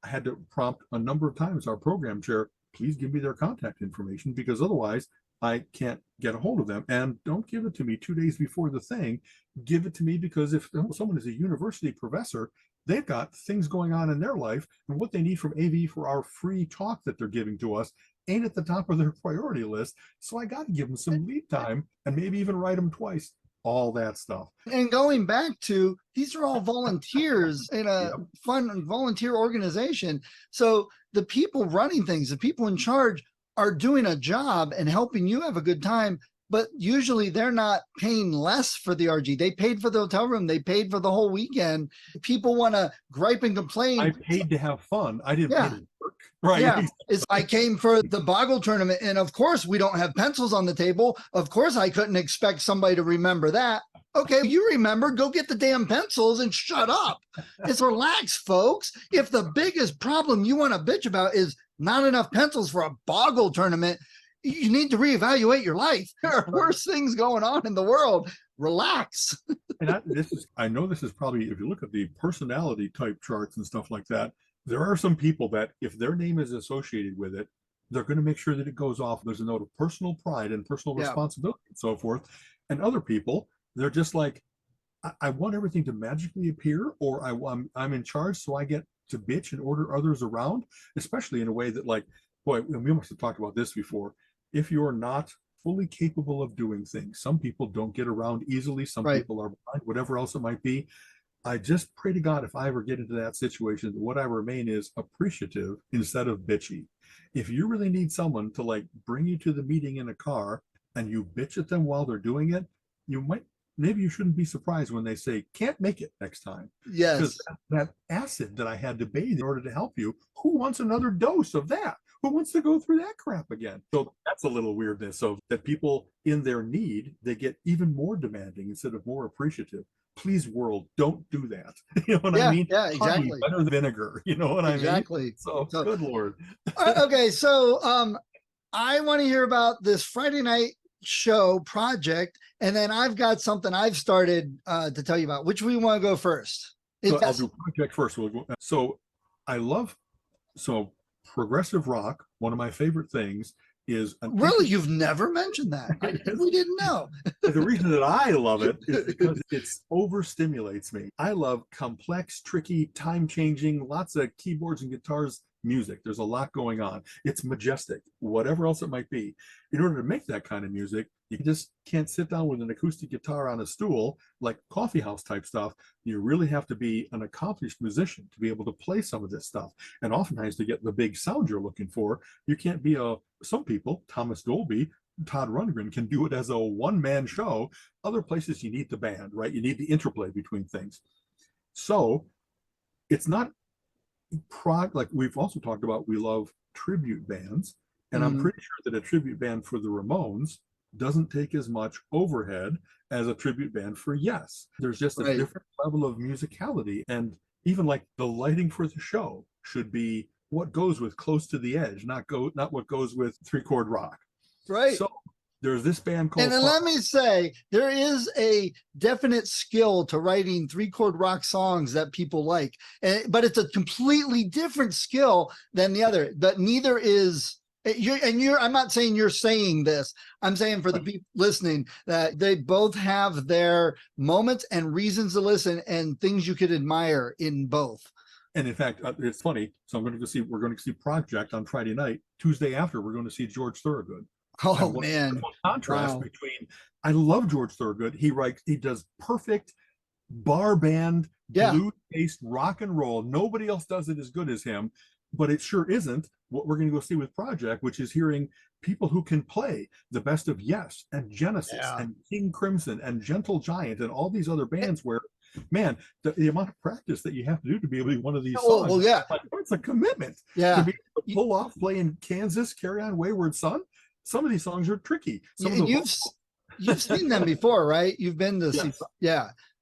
had to prompt a number of times our program chair, please give me their contact information, because otherwise I can't get a hold of them. And don't give it to me 2 days before the thing. Give it to me because if someone is a university professor, they've got things going on in their life, and what they need from AV for our free talk that they're giving to us ain't at the top of their priority list. So I got to give them some lead time and maybe even write them twice, all that stuff. And going back to, these are all volunteers in a fun volunteer organization. So the people running things, the people in charge, are doing a job and helping you have a good time, but usually they're not paying less for the RG. They paid for the hotel room. They paid for the whole weekend. People want to gripe and complain. I paid to have fun. I didn't pay to work. Right. Yeah. I came for the Boggle tournament, and of course we don't have pencils on the table. Of course I couldn't expect somebody to remember that. Okay, you remember, go get the damn pencils and shut up. It's relax, folks. If the biggest problem you want to bitch about is not enough pencils for a Boggle tournament, you need to reevaluate your life. There are worse things going on in the world. Relax. And I know this is probably, if you look at the personality type charts and stuff like that, there are some people that if their name is associated with it, they're going to make sure that it goes off. There's a note of personal pride and personal responsibility and so forth. And other people, they're just like, I want everything to magically appear, or I'm in charge, so I get to bitch and order others around, especially in a way that, like, boy, we must have talked about this before. If you're not fully capable of doing things, some people don't get around easily. Some people are behind, whatever else it might be. I just pray to God, if I ever get into that situation, what I remain is appreciative instead of bitchy. If you really need someone to like bring you to the meeting in a car and you bitch at them while they're doing it, you might maybe you shouldn't be surprised when they say, can't make it next time. Yes. Because that acid that I had to bathe in order to help you, who wants another dose of that? Who wants to go through that crap again? So that's a little weirdness of that people in their need, they get even more demanding instead of more appreciative. Please, world, don't do that. You know what I mean? Yeah, Honey, exactly. better than vinegar. You know what I mean? Exactly. So, So- good Lord. Okay, so I want to hear about this Friday night show project, and then I've got something I've started to tell you about. Which we want to go first? So I'll Yes. do project first. So I love progressive rock. One of my favorite things is Really, you've never mentioned that. We didn't know. The reason that I love it is because it overstimulates me. I love complex, tricky, time-changing, lots of keyboards and guitars music. There's a lot going on. It's majestic, whatever else it might be. In order to make that kind of music, you just can't sit down with an acoustic guitar on a stool like coffee house type stuff. You really have to be an accomplished musician to be able to play some of this stuff. And oftentimes to get the big sound you're looking for, you can't be some people, Thomas Dolby, Todd Rundgren, can do it as a one-man show. Other places you need the band, right? You need the interplay between things. So it's not like we've also talked about, we love tribute bands, and I'm pretty sure that a tribute band for the Ramones doesn't take as much overhead as a tribute band for Yes. There's just a different level of musicality, and even like the lighting for the show should be what goes with Close to the Edge, not what goes with three-chord rock. Right. So there's this band called, and then let me say, there is a definite skill to writing three-chord rock songs that people like, but it's a completely different skill than the other. But neither is I'm not saying you're saying this. I'm saying for the people listening that they both have their moments and reasons to listen and things you could admire in both. And in fact, it's funny. So we're going to see Project on Friday night. Tuesday after, we're going to see George Thorogood. Oh man! Contrast between, I love George Thorogood. He does perfect bar band, blues-based rock and roll. Nobody else does it as good as him. But it sure isn't what we're going to go see with Project, which is hearing people who can play the best of Yes and Genesis and King Crimson and Gentle Giant and all these other bands where, man, the amount of practice that you have to do to be able to do one of these songs, it's a commitment. To be able to pull off playing Kansas, Carry On Wayward Son. Some of these songs are tricky. You've seen them before, right? You've been to see,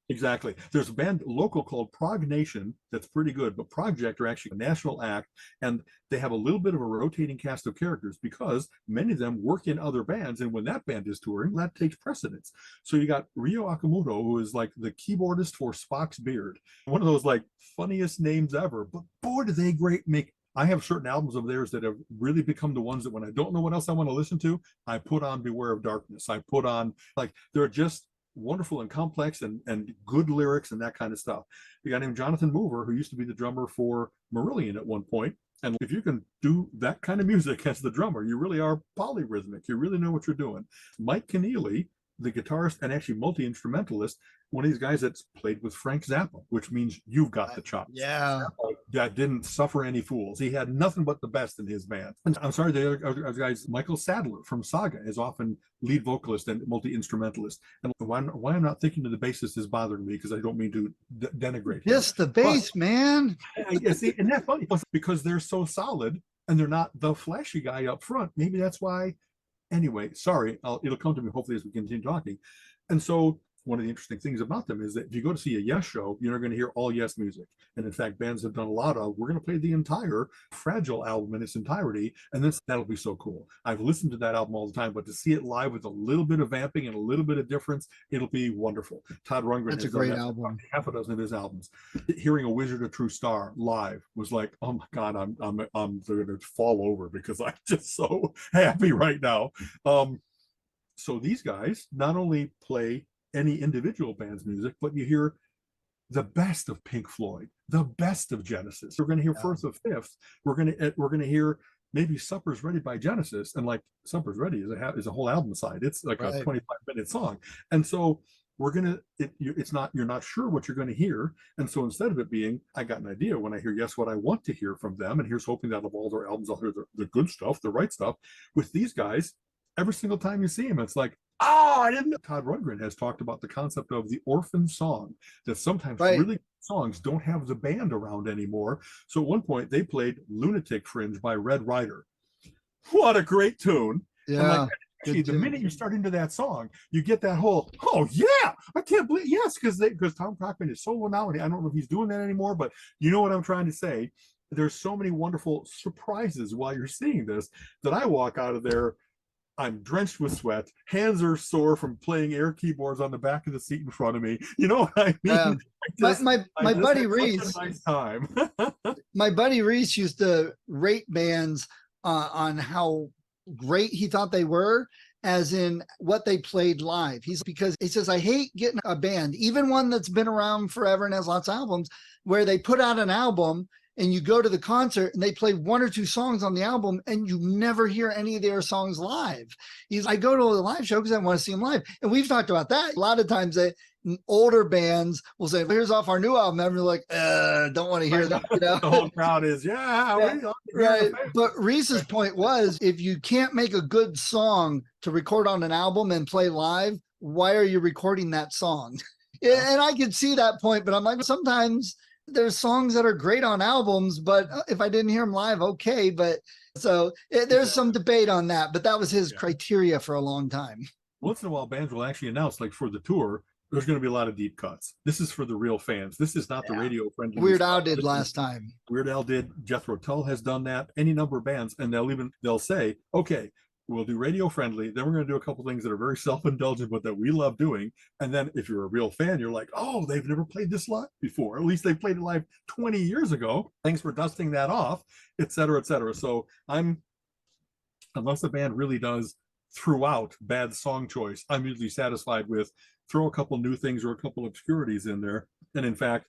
Exactly. There's a band local called Prog Nation that's pretty good, but Project are actually a national act, and they have a little bit of a rotating cast of characters because many of them work in other bands, and when that band is touring, that takes precedence. So you got Ryo Akamoto, who is like the keyboardist for Spock's Beard, one of those like funniest names ever, but boy, do they make. I have certain albums of theirs that have really become the ones that when I don't know what else I want to listen to, I put on Beware of Darkness. I put on, like, they're just wonderful and complex and good lyrics and that kind of stuff. You got named Jonathan Mover, who used to be the drummer for Marillion at one point. And if you can do that kind of music as the drummer, you really are polyrhythmic. You really know what you're doing. Mike Keneally, the guitarist and actually multi-instrumentalist, one of these guys that's played with Frank Zappa, which means you've got the chops. Yeah. That didn't suffer any fools. He had nothing but the best in his band. And I'm sorry, the other guys, Michael Sadler from Saga is often lead vocalist and multi-instrumentalist. And why I'm not thinking of the bassist is bothering me, because I don't mean to denigrate him. Yes, the bass, man. See, and that's funny because they're so solid and they're not the flashy guy up front. Maybe that's why. Anyway, sorry, it'll come to me hopefully as we continue talking. And so one of the interesting things about them is that if you go to see a Yes show, you're not going to hear all Yes music. And in fact, bands have done a lot of, we're going to play the entire Fragile album in its entirety, and that'll be so cool. I've listened to that album all the time, but to see it live with a little bit of vamping and a little bit of difference, it'll be wonderful. Todd Rundgren That's a great album. Half a dozen of his albums. Hearing A Wizard, a True Star live was like, oh my God, I'm going to fall over because I'm just so happy right now. So these guys not only play any individual band's music, but you hear the best of Pink Floyd, the best of Genesis. We're going to hear First of Fifth. We're going to hear maybe Supper's Ready by Genesis, and like Supper's Ready is a whole album side. It's like a 25-minute song, and so you're not sure what you're going to hear, and so instead of it being, I got an idea when I hear Yes what I want to hear from them, and here's hoping that of all their albums I'll hear the good stuff, the right stuff. With these guys, every single time you see them, it's like, Oh, I didn't know. Todd Rundgren has talked about the concept of the orphan song, that sometimes Right. really good songs don't have the band around anymore. So at one point they played Lunatic Fringe by Red Rider. What a great tune. And Yeah. like, actually, Good the tune. minute you start into that song, you get that whole, oh yeah, I can't believe, yes, because Tom Cochran is solo now, and I don't know if he's doing that anymore, but you know what I'm trying to say. There's so many wonderful surprises while you're seeing this that I walk out of there, I'm drenched with sweat, hands are sore from playing air keyboards on the back of the seat in front of me. You know what I mean? Yeah. My I just buddy had such a Reese, nice time. my buddy Reese used to rate bands on how great he thought they were, as in what they played live. Because he says, I hate getting a band, even one that's been around forever and has lots of albums, where they put out an album and you go to the concert and they play one or two songs on the album and you never hear any of their songs live. I go to a live show because I want to see them live. And we've talked about that. A lot of times older bands will say, here's off our new album. And you're like, don't want to hear that. You know? The whole crowd is, yeah. Right. But Reese's point was, if you can't make a good song to record on an album and play live, why are you recording that song? And I could see that point, but I'm like, sometimes there's songs that are great on albums, but if I didn't hear them live, okay. But so there's some debate on that, but that was his criteria for a long time. Once in a while, bands will actually announce, like for the tour, there's going to be a lot of deep cuts. This is for the real fans. This is not the radio friendly. Weird Al did last time. Weird Al did. Jethro Tull has done that. Any number of bands, and they'll say, okay, we'll do radio friendly. Then we're going to do a couple things that are very self-indulgent, but that we love doing. And then if you're a real fan, you're like, oh, they've never played this live before. At least they played it live 20 years ago. Thanks for dusting that off, et cetera, et cetera. So unless the band really does throughout bad song choice, I'm usually satisfied with throw a couple new things or a couple obscurities in there. And in fact,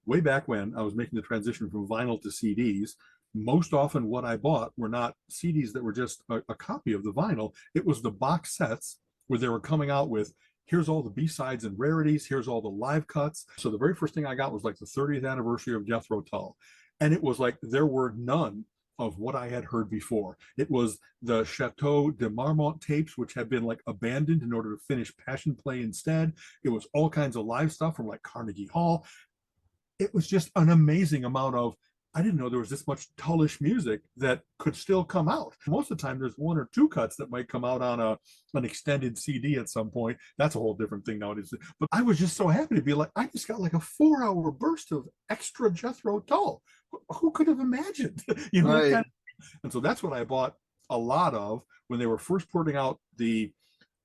way back when I was making the transition from vinyl to CDs, most often what I bought were not CDs that were just a copy of the vinyl. It was the box sets where they were coming out with, here's all the B-sides and rarities, here's all the live cuts. So the very first thing I got was like the 30th anniversary of Jethro Tull. And it was like, there were none of what I had heard before. It was the Chateau de Marmont tapes, which had been like abandoned in order to finish Passion Play instead. It was all kinds of live stuff from like Carnegie Hall. It was just an amazing amount of, I didn't know there was this much Tullish music that could still come out. Most of the time, there's one or two cuts that might come out on an extended CD at some point. That's a whole different thing nowadays. But I was just so happy to be like, I just got like a 4-hour burst of extra Jethro Tull. Who could have imagined? You know, Right. And so that's what I bought a lot of when they were first putting out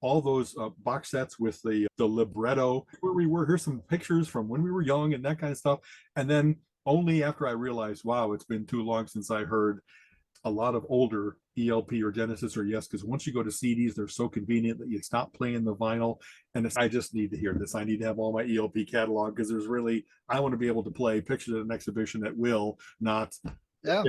all those box sets with the libretto. Where we were, here's some pictures from when we were young and that kind of stuff. And then only after I realized, wow, it's been too long since I heard a lot of older ELP or Genesis or Yes, because once you go to CDs, they're so convenient that you stop playing the vinyl. And I just need to hear this. I need to have all my ELP catalog because I want to be able to play pictures at an exhibition at will, not. Yeah.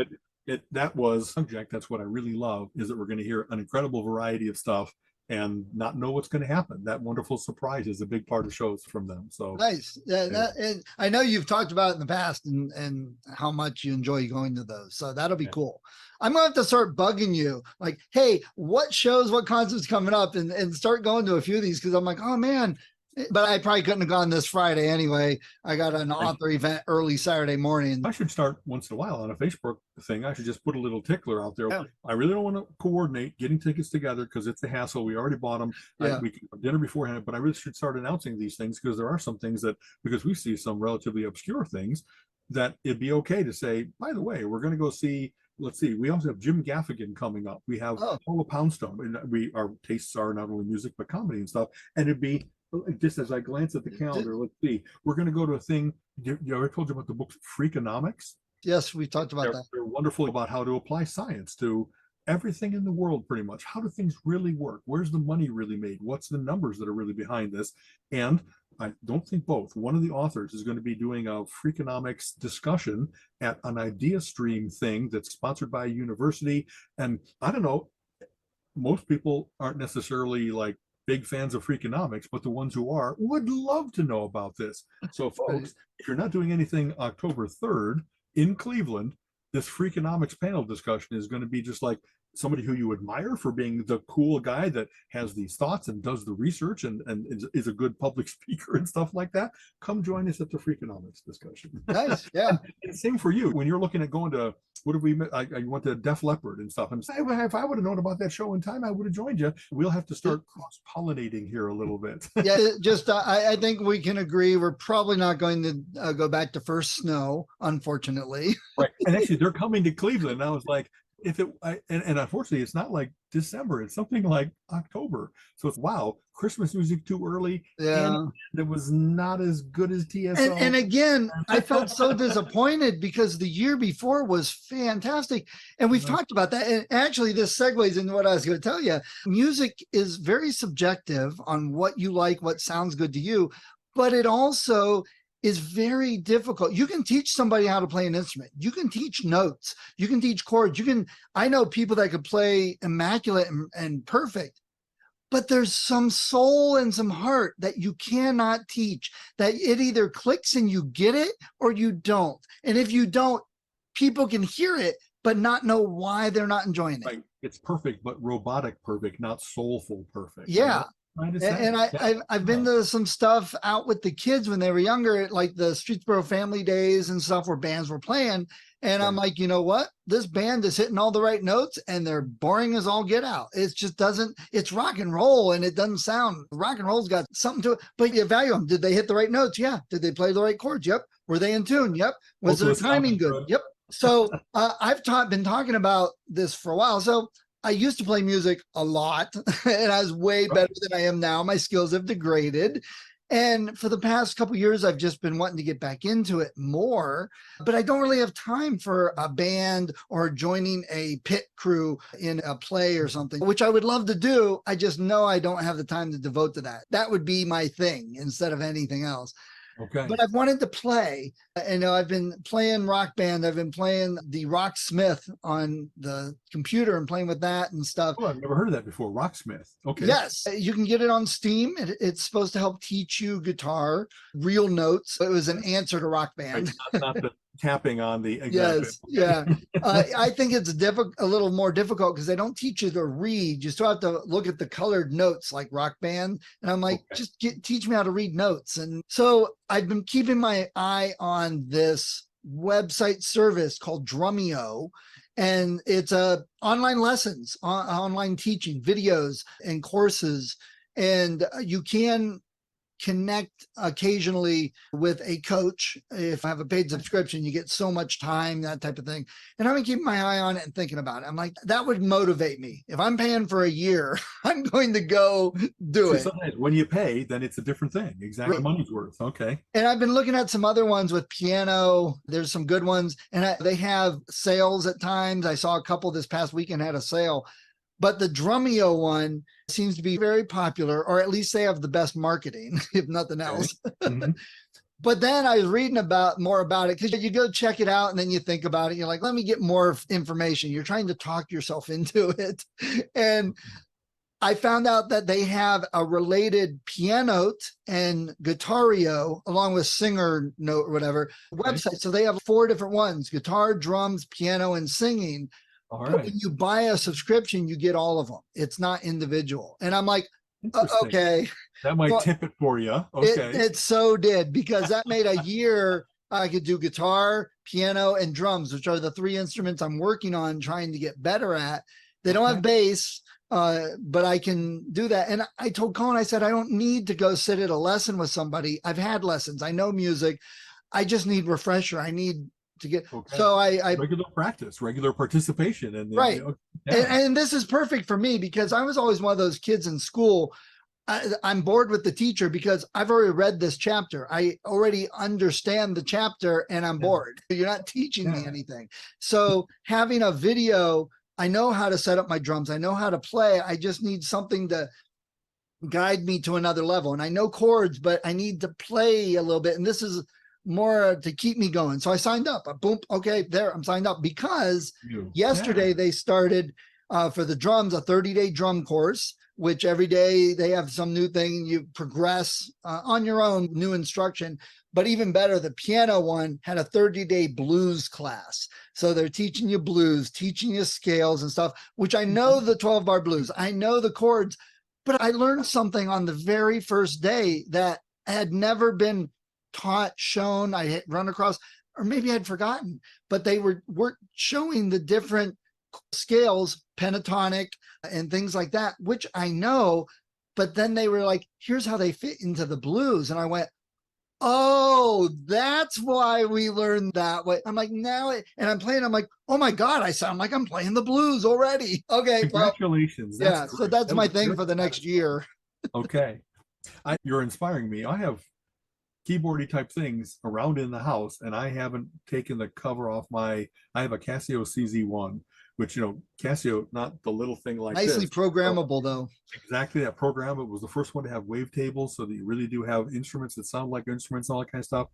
That was subject. That's what I really love, is that we're going to hear an incredible variety of stuff and not know what's going to happen. That wonderful surprise is a big part of shows from them. So nice. And I know you've talked about it in the past and how much you enjoy going to those. So that'll be cool. I'm gonna have to start bugging you like, hey, what shows, what concerts coming up, and start going to a few of these, because I'm like, oh man. But I probably couldn't have gone this Friday anyway. I got an author event early Saturday morning. I should start once in a while on a Facebook thing. I should just put a little tickler out there. Yeah. I really don't want to coordinate getting tickets together because it's a hassle. We already bought them. Yeah. We can have dinner beforehand, but I really should start announcing these things, because there are some things that, because we see some relatively obscure things, that it'd be okay to say, by the way, we're going to go see, let's see, we also have Jim Gaffigan coming up. We have Paula Poundstone, and our tastes are not only music, but comedy and stuff. And it'd be, just as I glance at the calendar, let's see, we're going to go to a thing. I ever told you about the book Freakonomics? Yes, we talked about that. They're wonderful about how to apply science to everything in the world, pretty much. How do things really work? Where's the money really made? What's the numbers that are really behind this? And I don't think both. One of the authors is going to be doing a Freakonomics discussion at an Idea Stream thing that's sponsored by a university. And I don't know, most people aren't necessarily like big fans of Freakonomics, but the ones who are would love to know about this. So folks, if you're not doing anything October 3rd in Cleveland, this Freakonomics panel discussion is going to be just like somebody who you admire for being the cool guy that has these thoughts and does the research and is a good public speaker and stuff like that, come join us at the Freakonomics discussion. Nice. Yeah. And same for you when you're looking at going to, what have we met? I went to Def Leppard and stuff. And if I would have known about that show in time, I would have joined you. We'll have to start cross-pollinating here a little bit. Yeah. Just, I think we can agree. We're probably not going to go back to first snow, unfortunately. Right. And actually, they're coming to Cleveland. And I was like, and unfortunately, it's not like December. It's something like October. So it's, wow, Christmas music too early. Yeah. And it was not as good as TSO. And again, I felt so disappointed because the year before was fantastic. And we've talked about that. And actually, this segues into what I was going to tell you. Music is very subjective on what you like, what sounds good to you, but it also is very difficult. You can teach somebody how to play an instrument. You can teach notes. You can teach chords. I know people that could play immaculate and perfect, but there's some soul and some heart that you cannot teach, that it either clicks and you get it or you don't. And if you don't, people can hear it, but not know why they're not enjoying it. Right. It's perfect, but robotic perfect, not soulful perfect. Yeah. And I've been to some stuff out with the kids when they were younger, like the Streetsboro Family Days and stuff where bands were playing. And I'm like, you know what? This band is hitting all the right notes and they're boring as all get out. It just doesn't, it's rock and roll and it doesn't sound, rock and roll's got something to it, but you value them. Did they hit the right notes? Yeah. Did they play the right chords? Yep. Were they in tune? Yep. Was their timing good? Yep. So I've been talking about this for a while. So I used to play music a lot and I was way better than I am now. My skills have degraded. And for the past couple of years, I've just been wanting to get back into it more, but I don't really have time for a band or joining a pit crew in a play or something, which I would love to do. I just know I don't have the time to devote to that. That would be my thing instead of anything else. Okay. But I've wanted to play, and I've been playing Rock Band. I've been playing the Rocksmith on the computer and playing with that and stuff. Oh, I've never heard of that before. Rocksmith. Okay. Yes, you can get it on Steam. It's supposed to help teach you guitar, real notes. It was an answer to Rock Band. Right. Not the tapping on the. Yes, yeah. I think it's a little more difficult because they don't teach you to read. You still have to look at the colored notes like Rock Band. And I'm like, just teach me how to read notes. And so I've been keeping my eye on this website service called Drumeo. And it's online lessons, online teaching, videos and courses. And you can connect occasionally with a coach. If I have a paid subscription, you get so much time, that type of thing. And I've been keeping my eye on it and thinking about it. I'm like, that would motivate me. If I'm paying for a year, I'm going to go do it. Sometimes when you pay, then it's a different thing. Exactly. Right. Money's worth. Okay. And I've been looking at some other ones with piano. There's some good ones. And they have sales at times. I saw a couple this past weekend had a sale. But the Drumeo one seems to be very popular, or at least they have the best marketing, if nothing else. Mm-hmm. But then I was reading more about it because you go check it out and then you think about it. You're like, let me get more information. You're trying to talk yourself into it. And I found out that they have a related Pianote and Guitario, along with Singer Note or whatever, website. So they have 4 different ones: guitar, drums, piano, and singing. All But right. when you buy a subscription, you get all of them. It's not individual. And I'm like, Interesting. okay. That might Well, tip it for you. Okay. It so did, because that made a year I could do guitar, piano, and drums, which are the 3 instruments I'm working on trying to get better at. They don't have bass, but I can do that. And I told Colin, I said, I don't need to go sit at a lesson with somebody. I've had lessons. I know music. I just need refresher. I need to get, so I regular practice, regular participation. And right. And this is perfect for me because I was always one of those kids in school. I'm bored with the teacher because I've already read this chapter. I already understand the chapter and I'm bored. You're not teaching me anything. So having a video, I know how to set up my drums. I know how to play. I just need something to guide me to another level. And I know chords, but I need to play a little bit. And this is more to keep me going. So I signed up. Boom. Okay, there, I'm signed up because yesterday they started for the drums a 30-day drum course. which every day they have some new thing. You progress on your own, new instruction. But even better, the piano one had a 30-day blues class. So they're teaching you blues, teaching you scales and stuff, which I know the 12-bar blues, I know the chords, but I learned something on the very first day that had never been taught, shown, I had run across, or maybe I'd forgotten, but they were showing the different scales, pentatonic and things like that, which I know, but then they were like, here's how they fit into the blues. And I went, oh, that's why we learned that way. I'm like, and I'm playing, I'm like, oh my God, I sound like I'm playing the blues already. Okay. Congratulations. Well, yeah. So great. that's my thing for the next year. Okay. You're inspiring me. I have keyboardy type things around in the house, and I haven't taken the cover off I have a Casio CZ1, which, Casio, not the little thing like Nicely this. programmable though. Exactly that program. It was the first one to have wavetables, so that you really do have instruments that sound like instruments, all that kind of stuff.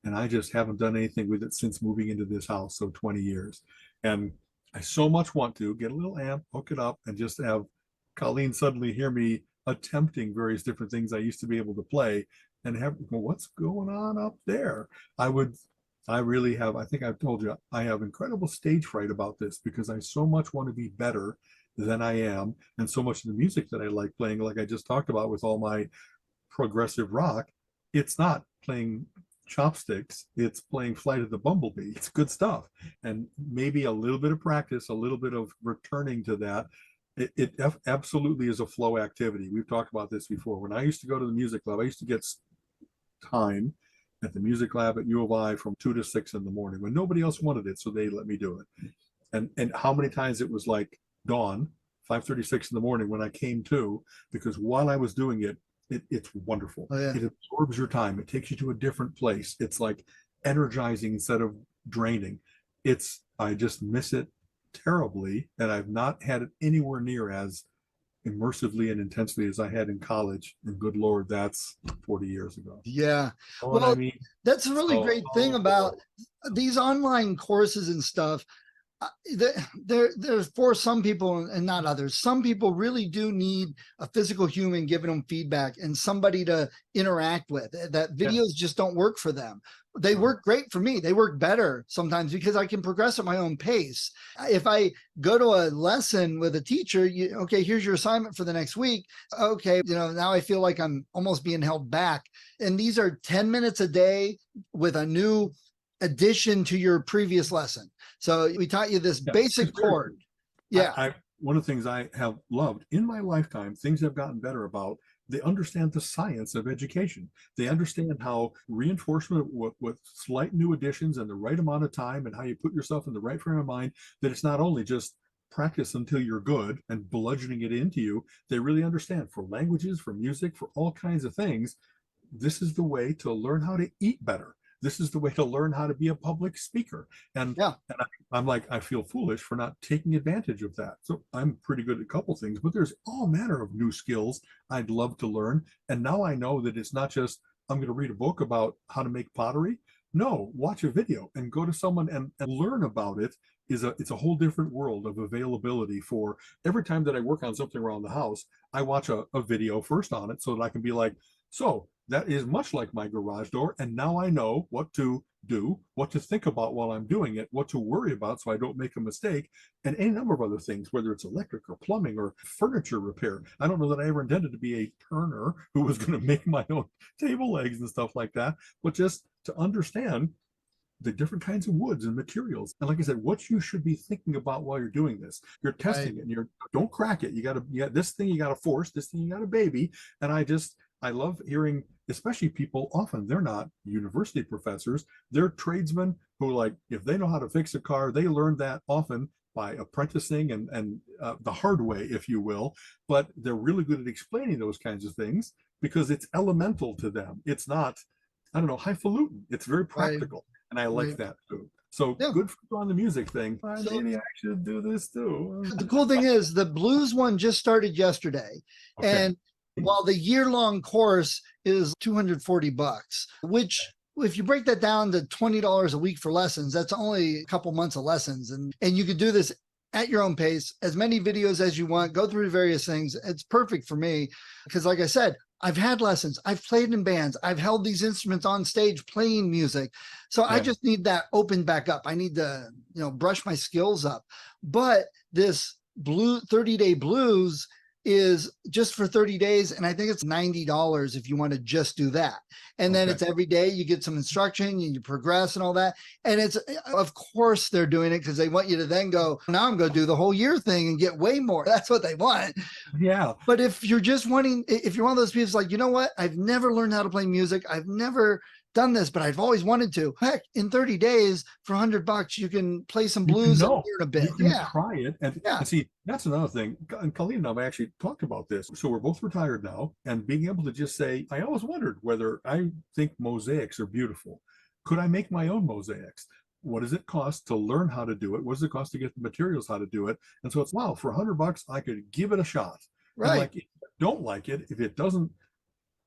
And I just haven't done anything with it since moving into this house. So 20 years. And I so much want to get a little amp, hook it up, and just have Colleen suddenly hear me attempting various different things I used to be able to play and have, well, what's going on up there? I really have, I think I've told you, I have incredible stage fright about this because I so much want to be better than I am. And so much of the music that I like playing, like I just talked about with all my progressive rock, it's not playing chopsticks, it's playing Flight of the Bumblebee. It's good stuff. And maybe a little bit of practice, a little bit of returning to that. It absolutely is a flow activity. We've talked about this before. When I used to go to the music club, I used to get time at the music lab at U of I from 2 to 6 in the morning when nobody else wanted it, so they let me do it. And how many times it was like dawn, 5:36 in the morning when I came to, because while I was doing it, it's wonderful. Oh, yeah. It absorbs your time. It takes you to a different place. It's like energizing instead of draining. I just miss it terribly, and I've not had it anywhere near as immersively and intensely as I had in college. And good Lord, that's 40 years ago. Yeah. You know what I mean? That's a really great thing about these online courses and stuff. There's for some people and not others. Some people really do need a physical human giving them feedback and somebody to interact with. That videos just don't work for them. They work great for me. They work better sometimes because I can progress at my own pace. If I go to a lesson with a teacher, okay, here's your assignment for the next week. Okay, now I feel like I'm almost being held back. And these are 10 minutes a day with a new addition to your previous lesson. So we taught you this basic chord. Yeah. One of the things I have loved in my lifetime, things I've gotten better about, they understand the science of education. They understand how reinforcement with slight new additions and the right amount of time and how you put yourself in the right frame of mind, that it's not only just practice until you're good and bludgeoning it into you. They really understand for languages, for music, for all kinds of things. This is the way to learn how to eat better. This is the way to learn how to be a public speaker. And I'm like, I feel foolish for not taking advantage of that. So I'm pretty good at a couple things, but there's all manner of new skills I'd love to learn. And now I know that it's not just, I'm going to read a book about how to make pottery. No, watch a video and go to someone and learn about it. It's a whole different world of availability. For every time that I work on something around the house, I watch a video first on it so that I can be like, so that is much like my garage door. And now I know what to do, what to think about while I'm doing it, what to worry about so I don't make a mistake, and any number of other things, whether it's electric or plumbing or furniture repair. I don't know that I ever intended to be a turner who was going to make my own table legs and stuff like that, but just to understand the different kinds of woods and materials. And like I said, what you should be thinking about while you're doing this. You're testing it, and don't crack it. You got this thing you got to force, this thing you got to baby. And I love hearing, especially people, often they're not university professors, they're tradesmen who, like, if they know how to fix a car, they learned that often by apprenticing and the hard way, if you will. But they're really good at explaining those kinds of things because it's elemental to them. It's not, I don't know, highfalutin. It's very practical. And I like that too. So good for you on the music thing. Maybe I should do this too. The cool thing is the blues one just started yesterday. Okay. And while the year-long course is $240, which if you break that down to $20 a week for lessons, that's only a couple months of lessons. And you could do this at your own pace, as many videos as you want, go through various things. It's perfect for me because, like I said, I've had lessons. I've played in bands. I've held these instruments on stage playing music. So I Yeah. just need that opened back up. I need to, brush my skills up. But this 30-day blues is just for 30 days. And I think it's $90 if you want to just do that. And then Okay. it's every day you get some instruction and you progress and all that. And it's, of course they're doing it because they want you to then go, now I'm going to do the whole year thing and get way more. That's what they want. Yeah. But if you're just wanting, if you're one of those people like, you know what, I've never learned how to play music. I've never done this, but I've always wanted to. Heck, in 30 days for $100, you can play some blues and learn a bit. You can Yeah. try it. And, Yeah. and see, that's another thing. And Colleen and I have actually talked about this. So we're both retired now, and being able to just say, I always wondered whether I think mosaics are beautiful. Could I make my own mosaics? What does it cost to learn how to do it? What does it cost to get the materials how to do it? And so it's, wow, for $100, I could give it a shot. And Right. like, if you don't like it, if it doesn't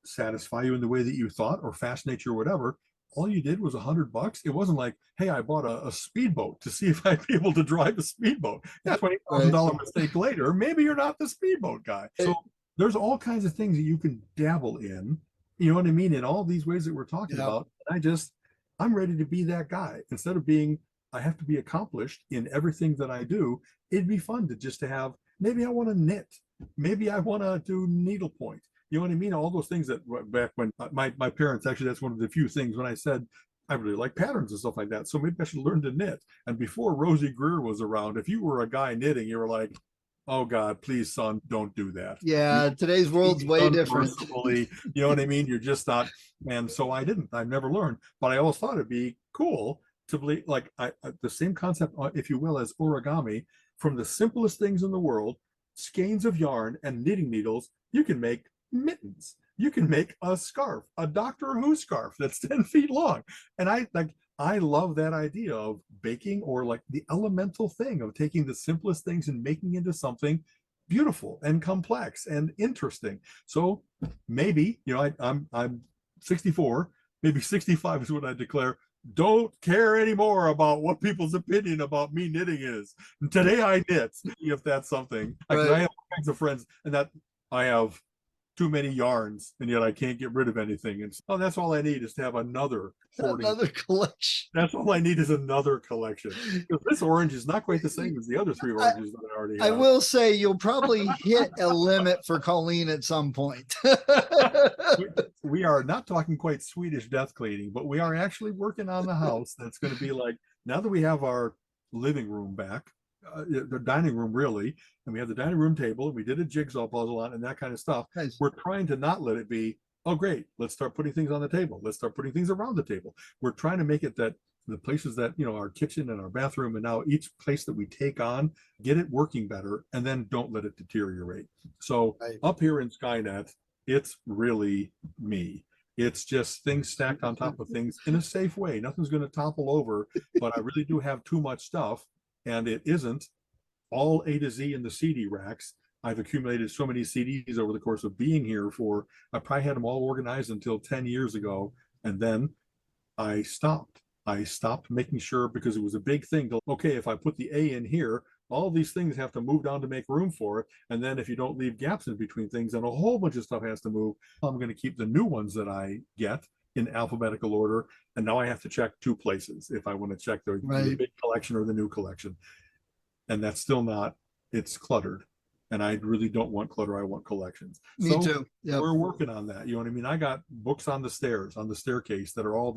satisfy you in the way that you thought or fascinate you or whatever, all you did was $100. It wasn't like, hey, I bought a speedboat to see if I'd be able to drive a speedboat. That's $20,000 mistake later. Maybe you're not the speedboat guy. So there's all kinds of things that you can dabble in, you know what I mean, in all these ways that we're talking about. And I'm ready to be that guy. Instead of being, I have to be accomplished in everything that I do. It'd be fun to have, maybe I want to knit. Maybe I want to do needlepoint. You know what I mean? All those things that back when my parents, actually, that's one of the few things when I said, I really like patterns and stuff like that. So maybe I should learn to knit. And before Rosie Greer was around, if you were a guy knitting, you were like, oh God, please, son, don't do that. Yeah. Today's world's way different. You know what I mean? You're just not. And so I didn't. I've never learned. But I always thought it'd be cool to believe, like the same concept, if you will, as origami. From the simplest things in the world, skeins of yarn and knitting needles, you can make mittens. You can make a scarf, a Doctor Who scarf that's 10 feet long. And I love that idea of baking, or like the elemental thing of taking the simplest things and making into something beautiful and complex and interesting. So maybe, I'm 64, maybe 65 is what I declare. Don't care anymore about what people's opinion about me knitting is. And today I knit, if that's something. Like, I have all kinds of friends, and that I have too many yarns, and yet I can't get rid of anything. And so that's all I need is to have another hoarding. Another collection. That's all I need is another collection. Because this orange is not quite the same as the other 3 oranges that I already have. I will say you'll probably hit a limit for Colleen at some point. We are not talking quite Swedish death cleaning, but we are actually working on the house that's going to be like, now that we have our living room back, the dining room really, and we have the dining room table, and we did a jigsaw puzzle on and that kind of stuff. Nice. We're trying to not let it be, oh great, let's start putting things on the table. Let's start putting things around the table. We're trying to make it that the places that, our kitchen and our bathroom, and now each place that we take on, get it working better, and then don't let it deteriorate. So up here in Skynet, it's really me. It's just things stacked on top of things in a safe way. Nothing's going to topple over, but I really do have too much stuff, and it isn't all A to Z in the CD racks. I've accumulated so many CDs over the course of being here I probably had them all organized until 10 years ago. And then I stopped making sure, because it was a big thing to, okay, if I put the A in here, all these things have to move down to make room for it. And then if you don't leave gaps in between things, then a whole bunch of stuff has to move. I'm going to keep the new ones that I get in alphabetical order. And now I have to check 2 places if I want to check the big collection or the new collection. And that's still not, it's cluttered. And I really don't want clutter. I want collections. Me too. Yep. We're working on that. You know what I mean? I got books on the stairs, on the staircase, that are all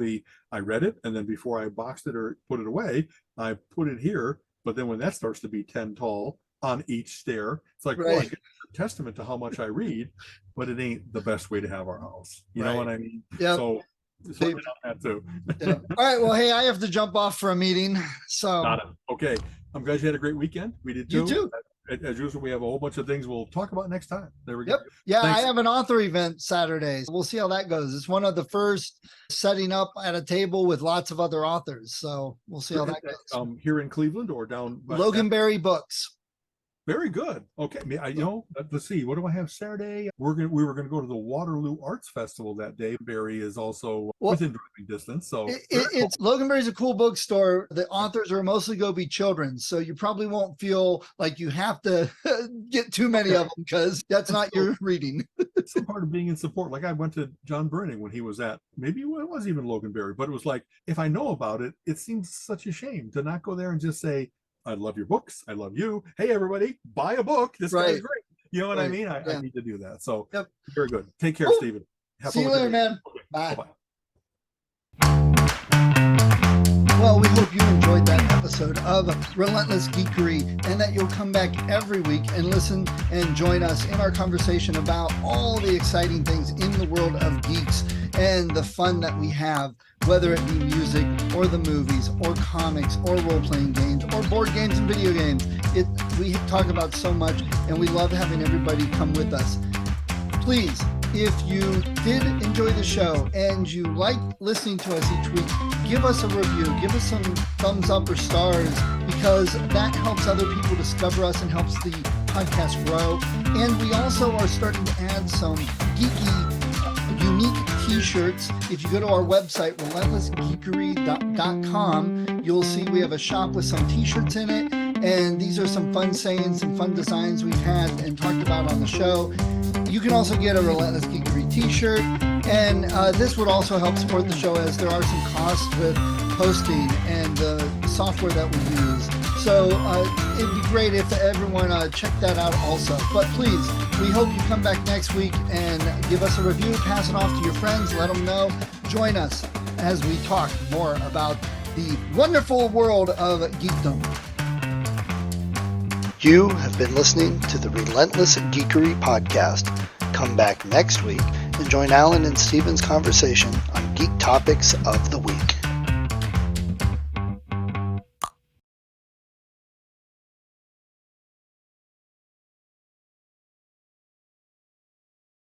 I read it. And then before I boxed it or put it away, I put it here. But then when that starts to be 10 tall on each stair, it's like, well, I get a testament to how much I read, but it ain't the best way to have our house. You know what I mean? Yeah. So on that too. Yeah. All right. Well, hey, I have to jump off for a meeting. So Got it. Okay. I'm glad you had a great weekend. We did too. You too. As usual, we have a whole bunch of things we'll talk about next time. There we go. Yep. Yeah, Thanks. I have an author event Saturdays. We'll see how that goes. It's one of the first setting up at a table with lots of other authors. So we'll see how that goes. Here in Cleveland or down by Loganberry Books. Very good. Okay, let's see. What do I have Saturday? We were gonna go to the Waterloo Arts Festival that day. Barry is also within driving distance, so it's Loganberry's a cool bookstore. The authors are mostly going to be children, so you probably won't feel like you have to get too many of them because that's not your reading. It's a part of being in support. Like I went to John Burning when he was at, maybe it was even Loganberry, but it was like, if I know about it, it seems such a shame to not go there and just say, I love your books. I love you. Hey, everybody, buy a book. This guy's great. You know what I mean? I need to do that. So very good. Take care, Stephen. See you later, man. Okay. Bye. Bye-bye. Well, we hope you enjoyed that episode of Relentless Geekery and that you'll come back every week and listen and join us in our conversation about all the exciting things in the world of geeks and the fun that we have, whether it be music or the movies or comics or role-playing games or board games and video games. We talk about so much, and we love having everybody come with us. Please, if you did enjoy the show and you like listening to us each week, give us a review, give us some thumbs up or stars, because that helps other people discover us and helps the podcast grow. And we also are starting to add some geeky, unique t-shirts. If you go to our website, relentlessgeekery.com, you'll see we have a shop with some t-shirts in it. And these are some fun sayings and fun designs we've had and talked about on the show. You can also get a Relentless Geekery t-shirt. And this would also help support the show, as there are some costs with hosting and the software that we use. So it'd be great if everyone checked that out also. But please, we hope you come back next week and give us a review, pass it off to your friends, let them know. Join us as we talk more about the wonderful world of geekdom. You have been listening to the Relentless Geekery podcast. Come back next week and join Alan and Steven's conversation on geek topics of the week.